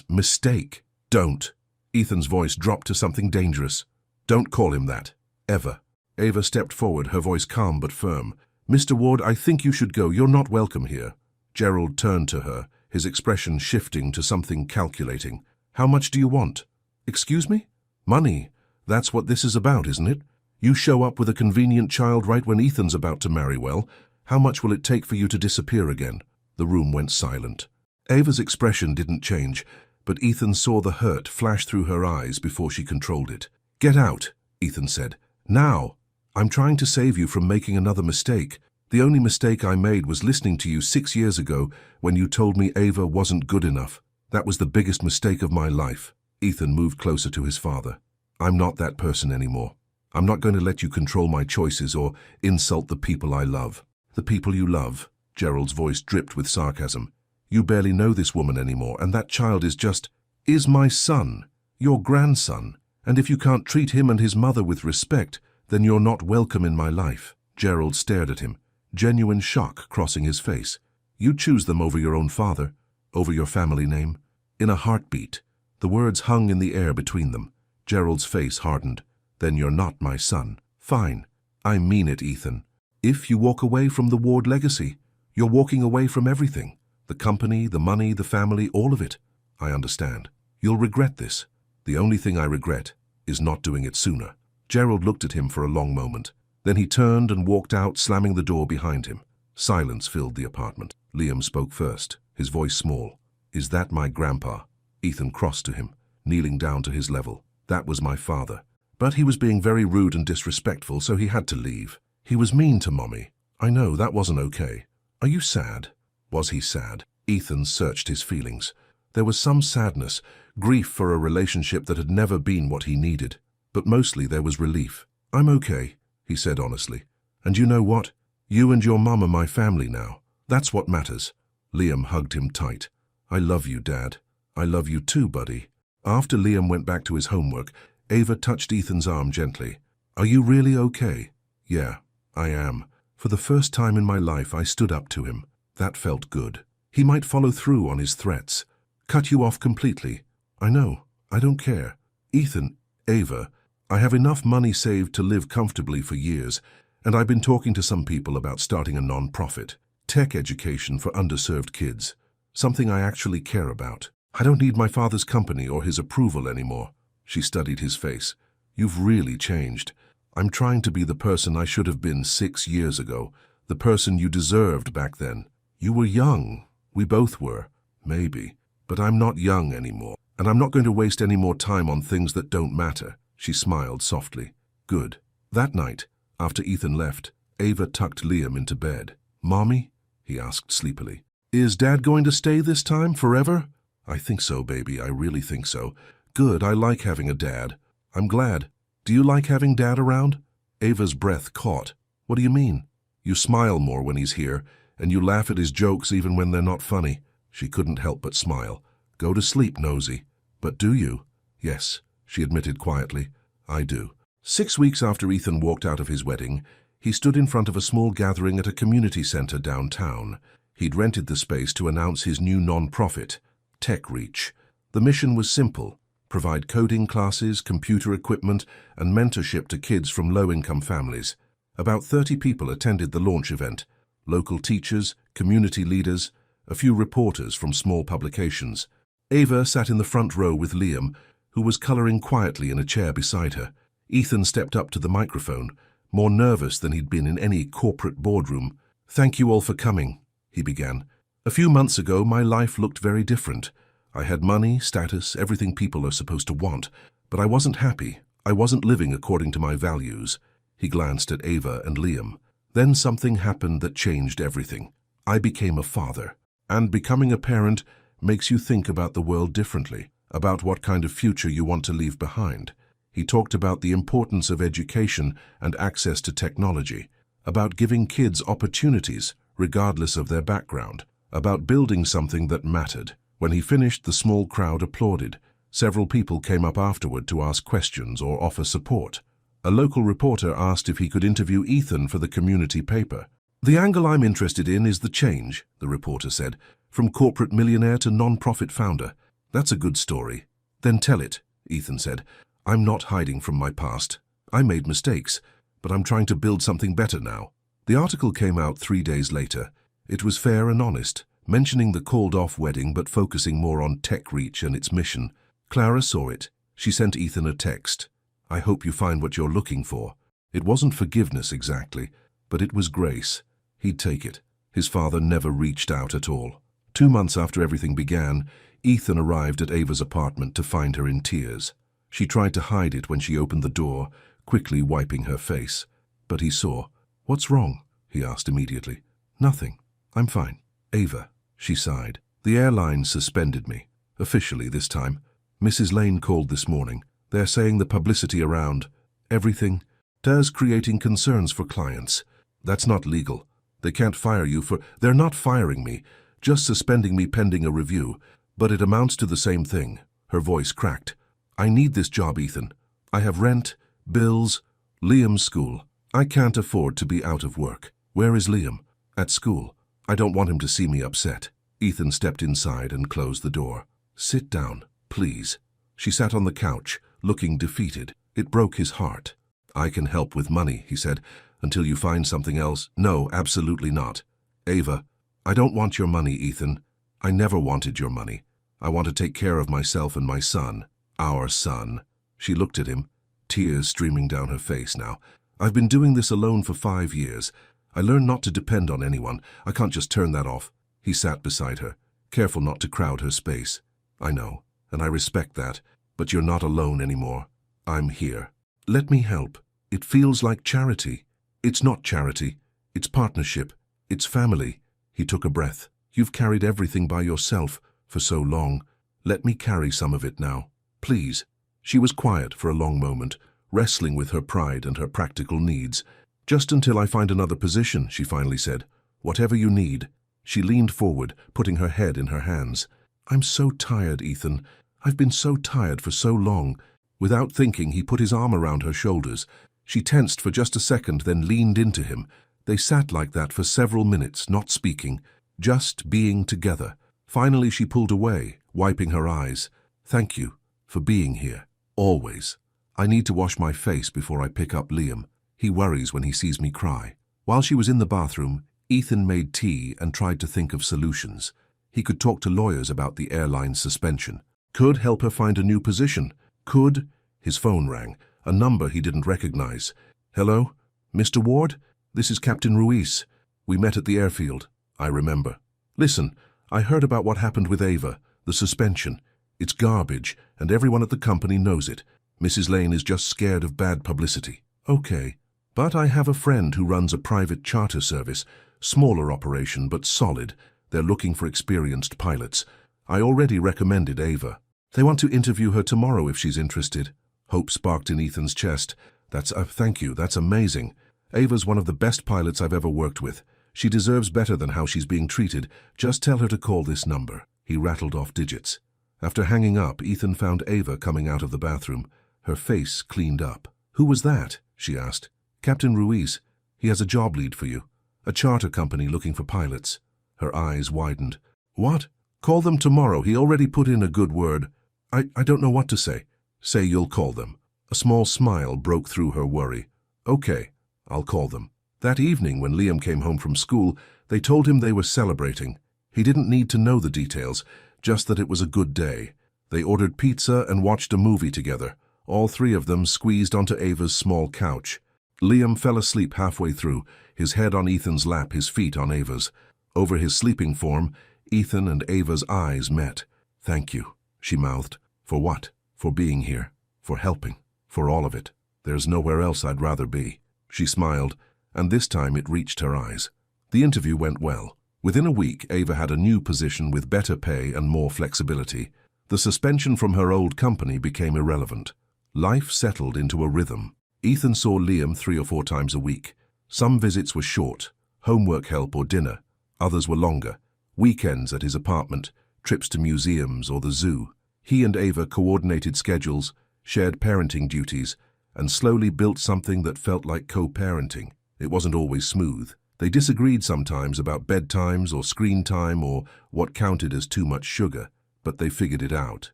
mistake." "Don't." Ethan's voice dropped to something dangerous. "Don't call him that. Ever." Ava stepped forward, her voice calm but firm. "Mr. Ward, I think you should go. You're not welcome here." Gerald turned to her, his expression shifting to something calculating. "How much do you want?" "Excuse me?" "Money. That's what this is about, isn't it? You show up with a convenient child right when Ethan's about to marry well. How much will it take for you to disappear again?" The room went silent. Ava's expression didn't change, but Ethan saw the hurt flash through her eyes before she controlled it. "Get out," Ethan said. "Now. I'm trying to save you from making another mistake. The only mistake I made was listening to you 6 years ago when you told me Ava wasn't good enough. That was the biggest mistake of my life." Ethan moved closer to his father. "I'm not that person anymore. I'm not going to let you control my choices or insult the people I love." "The people you love?" Gerald's voice dripped with sarcasm. "You barely know this woman anymore, and that child is my son, your grandson. And if you can't treat him and his mother with respect, then you're not welcome in my life." Gerald stared at him, genuine shock crossing his face. "You choose them over your own father, over your family name?" In a heartbeat, the words hung in the air between them. Gerald's face hardened. "Then you're not my son." "Fine. I mean it, Ethan. If you walk away from the Ward legacy, you're walking away from everything. The company, the money, the family, all of it. I understand. You'll regret this. The only thing I regret is not doing it sooner." Gerald looked at him for a long moment. Then he turned and walked out, slamming the door behind him. Silence filled the apartment. Liam spoke first, his voice small. "Is that my grandpa?" Ethan crossed to him, kneeling down to his level. "That was my father. But he was being very rude and disrespectful, so he had to leave. He was mean to Mommy. I know, that wasn't okay. Are you sad?" Was he sad? Ethan searched his feelings. There was some sadness, grief for a relationship that had never been what he needed. But mostly there was relief. "I'm okay," he said honestly. "And you know what? You and your mum are my family now. That's what matters." Liam hugged him tight. "I love you, Dad. I love you too, buddy." After Liam went back to his homework, Ava touched Ethan's arm gently. "Are you really okay?" "Yeah, I am. For the first time in my life, I stood up to him. That felt good. He might follow through on his threats. Cut you off completely. I know. I don't care. Ethan, Ava, I have enough money saved to live comfortably for years, and I've been talking to some people about starting a non-profit. Tech education for underserved kids. Something I actually care about. I don't need my father's company or his approval anymore." She studied his face. "You've really changed. I'm trying to be the person I should have been 6 years ago, the person you deserved back then. You were young. We both were. Maybe. But I'm not young anymore, and I'm not going to waste any more time on things that don't matter." She smiled softly. "Good." That night, after Ethan left, Ava tucked Liam into bed. "Mommy?" he asked sleepily. "Is Dad going to stay this time, forever?" "I think so, baby. I really think so." "Good. I like having a dad." "I'm glad. Do you like having Dad around?" Ava's breath caught. "What do you mean?" "You smile more when he's here, and you laugh at his jokes even when they're not funny." She couldn't help but smile. "Go to sleep, Nosy." "But do you?" "Yes," she admitted quietly. "I do." 6 weeks after Ethan walked out of his wedding, he stood in front of a small gathering at a community center downtown. He'd rented the space to announce his new non-profit, Tech Reach. The mission was simple: provide coding classes, computer equipment, and mentorship to kids from low-income families. About 30 people attended the launch event: local teachers, community leaders, a few reporters from small publications. Ava sat in the front row with Liam, who was coloring quietly in a chair beside her. Ethan stepped up to the microphone, more nervous than he'd been in any corporate boardroom. "Thank you all for coming," he began. "A few months ago, my life looked very different. I had money, status, everything people are supposed to want, but I wasn't happy. I wasn't living according to my values." He glanced at Ava and Liam. "Then something happened that changed everything. I became a father. And becoming a parent makes you think about the world differently, about what kind of future you want to leave behind." He talked about the importance of education and access to technology, about giving kids opportunities regardless of their background, about building something that mattered. When he finished, the small crowd applauded. Several people came up afterward to ask questions or offer support. A local reporter asked if he could interview Ethan for the community paper. "The angle I'm interested in is the change," the reporter said, "from corporate millionaire to non-profit founder. That's a good story." "Then tell it," Ethan said. "I'm not hiding from my past. I made mistakes, but I'm trying to build something better now. The article came out 3 days later. It was fair and honest, mentioning the called-off wedding but focusing more on tech reach and its mission. Clara saw it. She sent Ethan a text. "I hope you find what you're looking for." It wasn't forgiveness exactly, but it was grace. He'd take it. His father never reached out at all. 2 months after everything began, Ethan arrived at Ava's apartment to find her in tears. She tried to hide it when she opened the door, quickly wiping her face. But he saw. "What's wrong?" he asked immediately. "Nothing. I'm fine." "Ava," she sighed. "The airline suspended me. Officially this time. Mrs. Lane called this morning. They're saying the publicity around everything does creating concerns for clients. That's not legal. They can't fire you for... They're not firing me, just suspending me pending a review. But it amounts to the same thing." Her voice cracked. "I need this job, Ethan. I have rent, bills, Liam's school. I can't afford to be out of work." "Where is Liam?" "At school. I don't want him to see me upset." Ethan stepped inside and closed the door. "Sit down, please." She sat on the couch, looking defeated. It broke his heart. "I can help with money," he said, "until you find something else." "No, absolutely not." "Ava, I don't want your money, Ethan. I never wanted your money. I want to take care of myself and my son. Our son." She looked at him, tears streaming down her face now. "I've been doing this alone for 5 years. I learned not to depend on anyone. I can't just turn that off." He sat beside her, careful not to crowd her space. "I know, and I respect that, but you're not alone anymore. I'm here. Let me help. It feels like charity." "It's not charity. It's partnership. It's family." He took a breath. "You've carried everything by yourself for so long. Let me carry some of it now. Please." She was quiet for a long moment, wrestling with her pride and her practical needs. "Just until I find another position," she finally said. "Whatever you need." She leaned forward, putting her head in her hands. "I'm so tired, Ethan. I've been so tired for so long." Without thinking, he put his arm around her shoulders. She tensed for just a second, then leaned into him. They sat like that for several minutes, not speaking, just being together. Finally, she pulled away, wiping her eyes. "Thank you for being here. Always. I need to wash my face before I pick up Liam. He worries when he sees me cry." While she was in the bathroom, Ethan made tea and tried to think of solutions. He could talk to lawyers about the airline's suspension. Could help her find a new position. Could... His phone rang, a number he didn't recognize. "Hello? Mr. Ward? This is Captain Ruiz. We met at the airfield." "I remember." "Listen, I heard about what happened with Ava, the suspension. It's garbage, and everyone at the company knows it. Mrs. Lane is just scared of bad publicity." "Okay. But I have a friend who runs a private charter service, smaller operation but solid. They're looking for experienced pilots. I already recommended Ava. They want to interview her tomorrow if she's interested." Hope sparked in Ethan's chest. Thank you, that's amazing. Ava's one of the best pilots I've ever worked with. She deserves better than how she's being treated. Just tell her to call this number." He rattled off digits. After hanging up, Ethan found Ava coming out of the bathroom, her face cleaned up. "Who was that?" she asked. "Captain Ruiz. He has a job lead for you. A charter company looking for pilots." Her eyes widened. "What? Call them tomorrow. He already put in a good word." I don't know what to say." "Say you'll call them." A small smile broke through her worry. "Okay, I'll call them." That evening, when Liam came home from school, they told him they were celebrating. He didn't need to know the details, just that it was a good day. They ordered pizza and watched a movie together, all three of them squeezed onto Ava's small couch. Liam fell asleep halfway through, his head on Ethan's lap, his feet on Ava's. Over his sleeping form, Ethan and Ava's eyes met. "Thank you," she mouthed. "For what?" "For being here. For helping. For all of it. There's nowhere else I'd rather be." She smiled, and this time it reached her eyes. The interview went well. Within a week, Ava had a new position with better pay and more flexibility. The suspension from her old company became irrelevant. Life settled into a rhythm. Ethan saw Liam 3 or 4 times a week. Some visits were short, homework help or dinner. Others were longer. Weekends at his apartment, trips to museums or the zoo. He and Ava coordinated schedules, shared parenting duties, and slowly built something that felt like co-parenting. It wasn't always smooth. They disagreed sometimes about bedtimes or screen time or what counted as too much sugar, but they figured it out,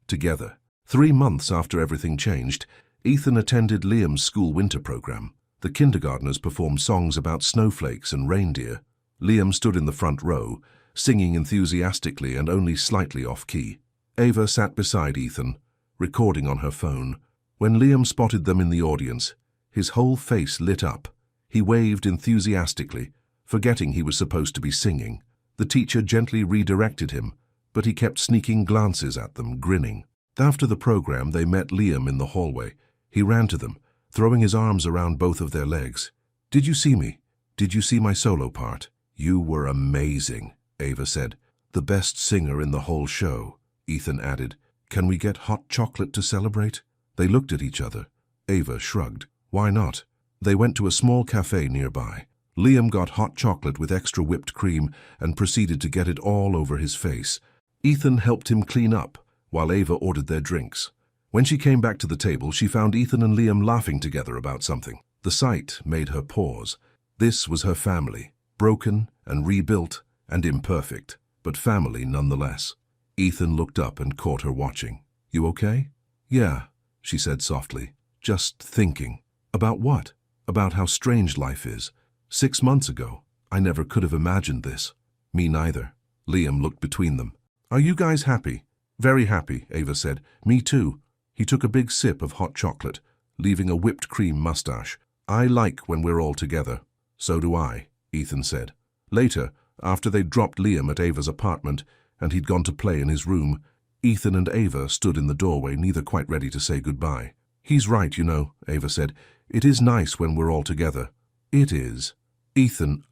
together. 3 months after everything changed, Ethan attended Liam's school winter program. The kindergartners performed songs about snowflakes and reindeer. Liam stood in the front row, singing enthusiastically and only slightly off-key. Ava sat beside Ethan, recording on her phone. When Liam spotted them in the audience, his whole face lit up. He waved enthusiastically, forgetting he was supposed to be singing. The teacher gently redirected him, but he kept sneaking glances at them, grinning. After the program, they met Liam in the hallway. He ran to them, throwing his arms around both of their legs. "Did you see me? Did you see my solo part?" "You were amazing," Ava said. "The best singer in the whole show," Ethan added. "Can we get hot chocolate to celebrate?" They looked at each other. Ava shrugged. "Why not?" They went to a small cafe nearby. Liam got hot chocolate with extra whipped cream and proceeded to get it all over his face. Ethan helped him clean up, while Ava ordered their drinks. When she came back to the table, she found Ethan and Liam laughing together about something. The sight made her pause. This was her family, broken and rebuilt and imperfect, but family nonetheless. Ethan looked up and caught her watching. "You okay?" "Yeah," she said softly. "Just thinking." "About what?" "About how strange life is. 6 months ago, I never could have imagined this." "Me neither." Liam looked between them. "Are you guys happy?" "Very happy," Ava said. "Me too." He took a big sip of hot chocolate, leaving a whipped cream mustache. "I like when we're all together." "So do I," Ethan said. Later, after they'd dropped Liam at Ava's apartment and he'd gone to play in his room, Ethan and Ava stood in the doorway, neither quite ready to say goodbye. "He's right, you know," Ava said. "It is nice when we're all together." "It is." "Ethan,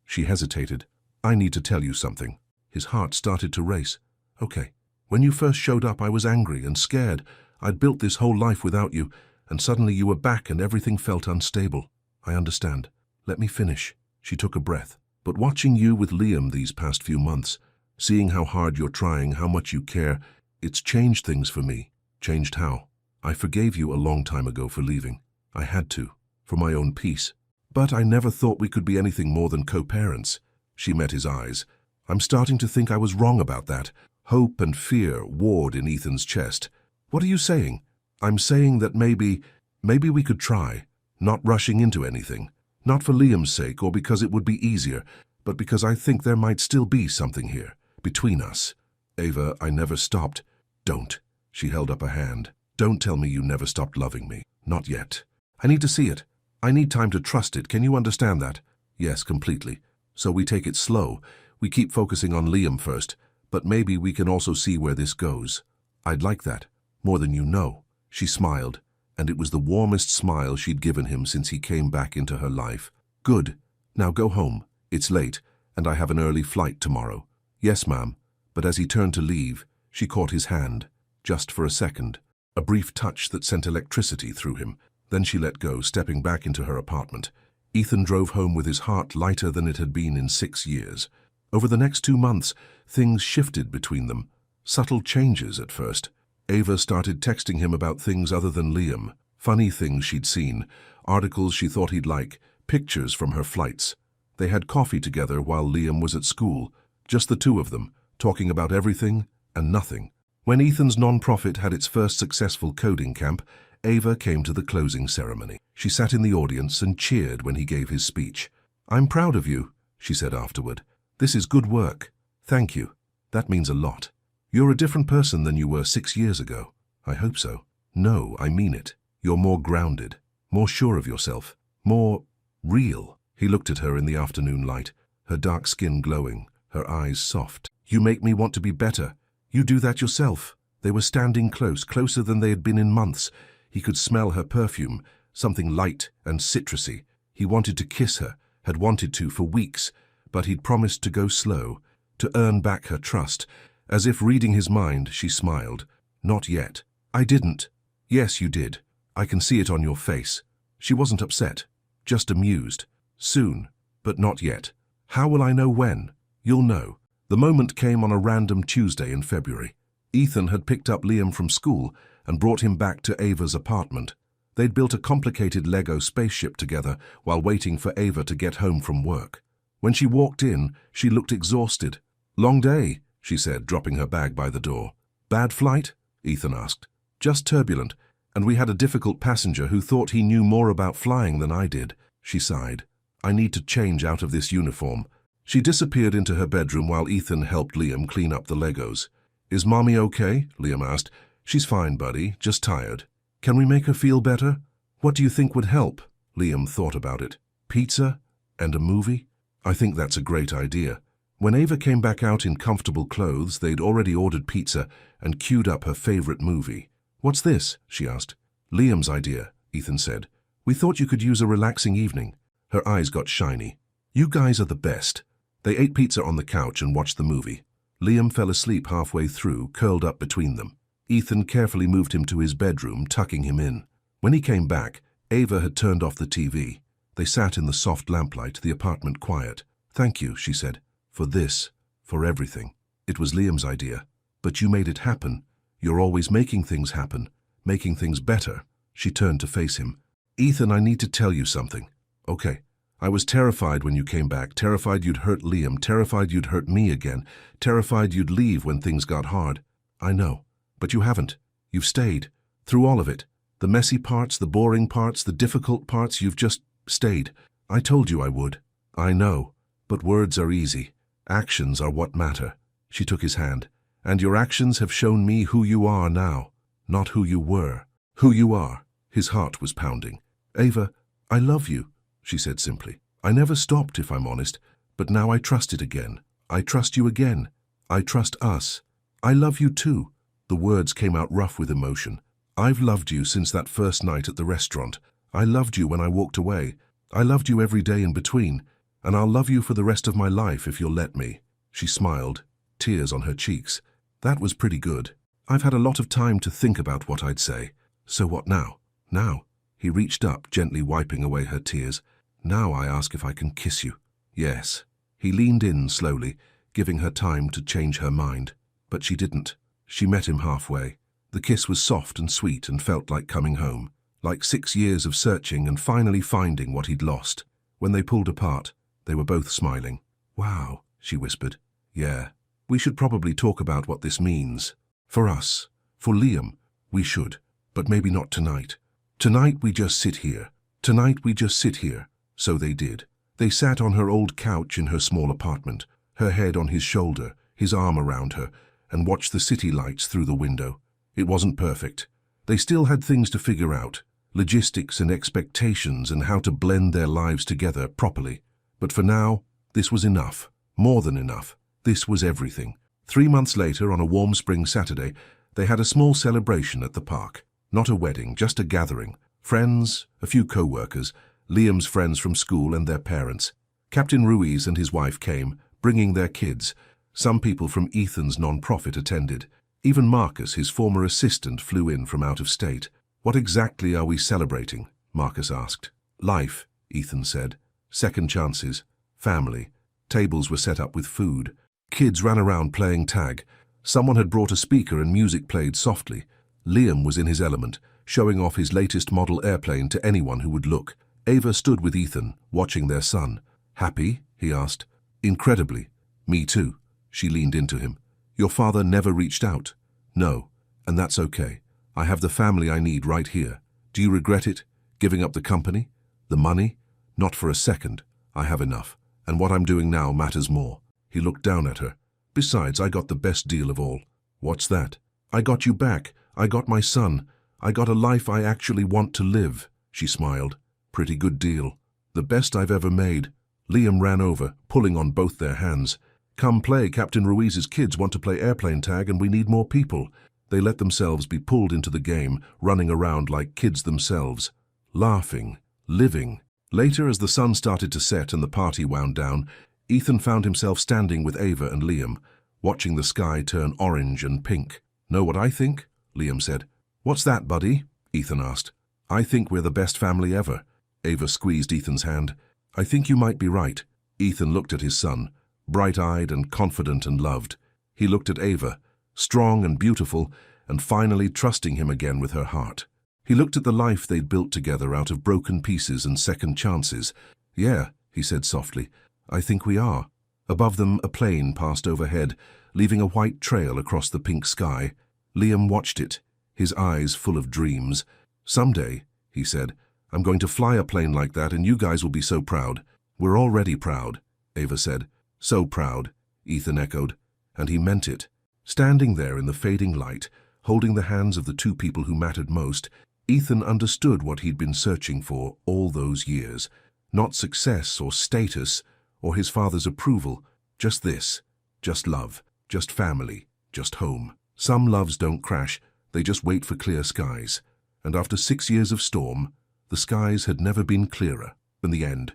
She hesitated. "I need to tell you something." His heart started to race. "Okay. When you first showed up, I was angry and scared. I'd built this whole life without you, and suddenly you were back and everything felt unstable. I understand. Let me finish." She took a breath. "But watching you with Liam these past few months, seeing how hard you're trying, how much you care, it's changed things for me." "Changed how?" "I forgave you a long time ago for leaving. I had to, for my own peace. But I never thought we could be anything more than co-parents." She met his eyes. "I'm starting to think I was wrong about that." Hope and fear warred in Ethan's chest. "What are you saying?" "I'm saying that maybe we could try, not rushing into anything. Not for Liam's sake or because it would be easier, but because I think there might still be something here, between us." "Ava, I never stopped." "Don't." She held up a hand. "Don't tell me you never stopped loving me. Not yet. I need to see it. I need time to trust it. Can you understand that?" "Yes, completely. So we take it slow. We keep focusing on Liam first, but maybe we can also see where this goes." "I'd like that, more than you know." She smiled, and it was the warmest smile she'd given him since he came back into her life. "Good. Now go home. It's late, and I have an early flight tomorrow." "Yes, ma'am." But as he turned to leave, she caught his hand, just for a second, a brief touch that sent electricity through him. Then she let go, stepping back into her apartment. Ethan drove home with his heart lighter than it had been in 6 years. Over the next 2 months, things shifted between them. Subtle changes at first. Ava started texting him about things other than Liam. Funny things she'd seen, articles she thought he'd like, pictures from her flights. They had coffee together while Liam was at school, just the two of them, talking about everything and nothing. When Ethan's nonprofit had its first successful coding camp, Ava came to the closing ceremony. She sat in the audience and cheered when he gave his speech. "I'm proud of you," she said afterward. "This is good work. Thank you. That means a lot. You're a different person than you were 6 years ago." "I hope so." "No, I mean it. You're more grounded, more sure of yourself, more real." He looked at her in the afternoon light, her dark skin glowing, her eyes soft. "You make me want to be better. You do that yourself." They were standing close, closer than they had been in months. He could smell her perfume, something light and citrusy. He wanted to kiss her, had wanted to for weeks, but he'd promised to go slow, to earn back her trust. As if reading his mind, she smiled. "Not yet." "I didn't." "Yes, you did. I can see it on your face." She wasn't upset, just amused. "Soon, but not yet." "How will I know when?" "You'll know." The moment came on a random Tuesday in February. Ethan had picked up Liam from school and brought him back to Ava's apartment. They'd built a complicated Lego spaceship together while waiting for Ava to get home from work. When she walked in, she looked exhausted. "Long day," she said, dropping her bag by the door. "Bad flight?" Ethan asked. "Just turbulent. And we had a difficult passenger who thought he knew more about flying than I did. She sighed. I need to change out of this uniform. She disappeared into her bedroom while Ethan helped Liam clean up the Legos. Is Mommy okay? Liam asked. She's fine, buddy, just tired. Can we make her feel better? What do you think would help? Liam thought about it. Pizza? And a movie? I think that's a great idea. When Ava came back out in comfortable clothes, they'd already ordered pizza and queued up her favorite movie. What's this? She asked. Liam's idea, Ethan said. We thought you could use a relaxing evening. Her eyes got shiny. You guys are the best. They ate pizza on the couch and watched the movie. Liam fell asleep halfway through, curled up between them. Ethan carefully moved him to his bedroom, tucking him in. When he came back, Ava had turned off the TV. They sat in the soft lamplight, the apartment quiet. Thank you, she said, for this, for everything. It was Liam's idea. But you made it happen. You're always making things happen, making things better. She turned to face him. Ethan, I need to tell you something. Okay. I was terrified when you came back, terrified you'd hurt Liam, terrified you'd hurt me again, terrified you'd leave when things got hard. I know. But you haven't. You've stayed. Through all of it. The messy parts, the boring parts, the difficult parts, you've just stayed. I told you I would. I know. But words are easy. Actions are what matter. She took his hand. And your actions have shown me who you are now, not who you were. Who you are. His heart was pounding. Ava, I love you, she said simply. I never stopped, if I'm honest, but now I trust it again. I trust you again. I trust us. I love you too. The words came out rough with emotion. I've loved you since that first night at the restaurant. I loved you when I walked away. I loved you every day in between, and I'll love you for the rest of my life if you'll let me. She smiled, tears on her cheeks. That was pretty good. I've had a lot of time to think about what I'd say. So what now? Now? He reached up, gently wiping away her tears. Now I ask if I can kiss you. Yes. He leaned in slowly, giving her time to change her mind. But she didn't. She met him halfway. The kiss was soft and sweet and felt like coming home. Like 6 years of searching and finally finding what he'd lost. When they pulled apart, they were both smiling. Wow, she whispered. Yeah. We should probably talk about what this means. For us. For Liam. We should. But maybe not tonight. Tonight we just sit here. Tonight we just sit here. So they did. They sat on her old couch in her small apartment, her head on his shoulder, his arm around her, and watched the city lights through the window. It wasn't perfect. They still had things to figure out, logistics and expectations and how to blend their lives together properly. But for now, this was enough. More than enough. This was everything. 3 months later, on a warm spring Saturday, they had a small celebration at the park. Not a wedding, just a gathering. Friends, a few co-workers, Liam's friends from school and their parents. Captain Ruiz and his wife came, bringing their kids. Some people from Ethan's non-profit attended. Even Marcus, his former assistant, flew in from out of state. What exactly are we celebrating? Marcus asked. Life, Ethan said. Second chances. Family. Tables were set up with food. Kids ran around playing tag. Someone had brought a speaker and music played softly. Liam was in his element, showing off his latest model airplane to anyone who would look. Ava stood with Ethan, watching their son. Happy? He asked. Incredibly. Me too. She leaned into him. Your father never reached out? No, and that's okay. I have the family I need right here. Do you regret it? Giving up the company? The money? Not for a second. I have enough, and what I'm doing now matters more. He looked down at her. Besides, I got the best deal of all. What's that? I got you back. I got my son. I got a life I actually want to live. She smiled. Pretty good deal. The best I've ever made. Liam ran over, pulling on both their hands. Come play, Captain Ruiz's kids want to play airplane tag and we need more people. They let themselves be pulled into the game, running around like kids themselves. Laughing. Living. Later, as the sun started to set and the party wound down, Ethan found himself standing with Ava and Liam, watching the sky turn orange and pink. Know what I think? Liam said. What's that, buddy? Ethan asked. I think we're the best family ever. Ava squeezed Ethan's hand. I think you might be right. Ethan looked at his son, bright-eyed and confident and loved. He looked at Ava, strong and beautiful, and finally trusting him again with her heart. He looked at the life they'd built together out of broken pieces and second chances. Yeah, he said softly, I think we are. Above them, a plane passed overhead, leaving a white trail across the pink sky. Liam watched it, his eyes full of dreams. "Someday," he said, "I'm going to fly a plane like that and you guys will be so proud." "We're already proud," Ava said. "So proud," Ethan echoed, and he meant it. Standing there in the fading light, holding the hands of the two people who mattered most, Ethan understood what he'd been searching for all those years. Not success or status or his father's approval, just this, just love, just family, just home. Some loves don't crash, they just wait for clear skies. And after 6 years of storm, the skies had never been clearer. In the end,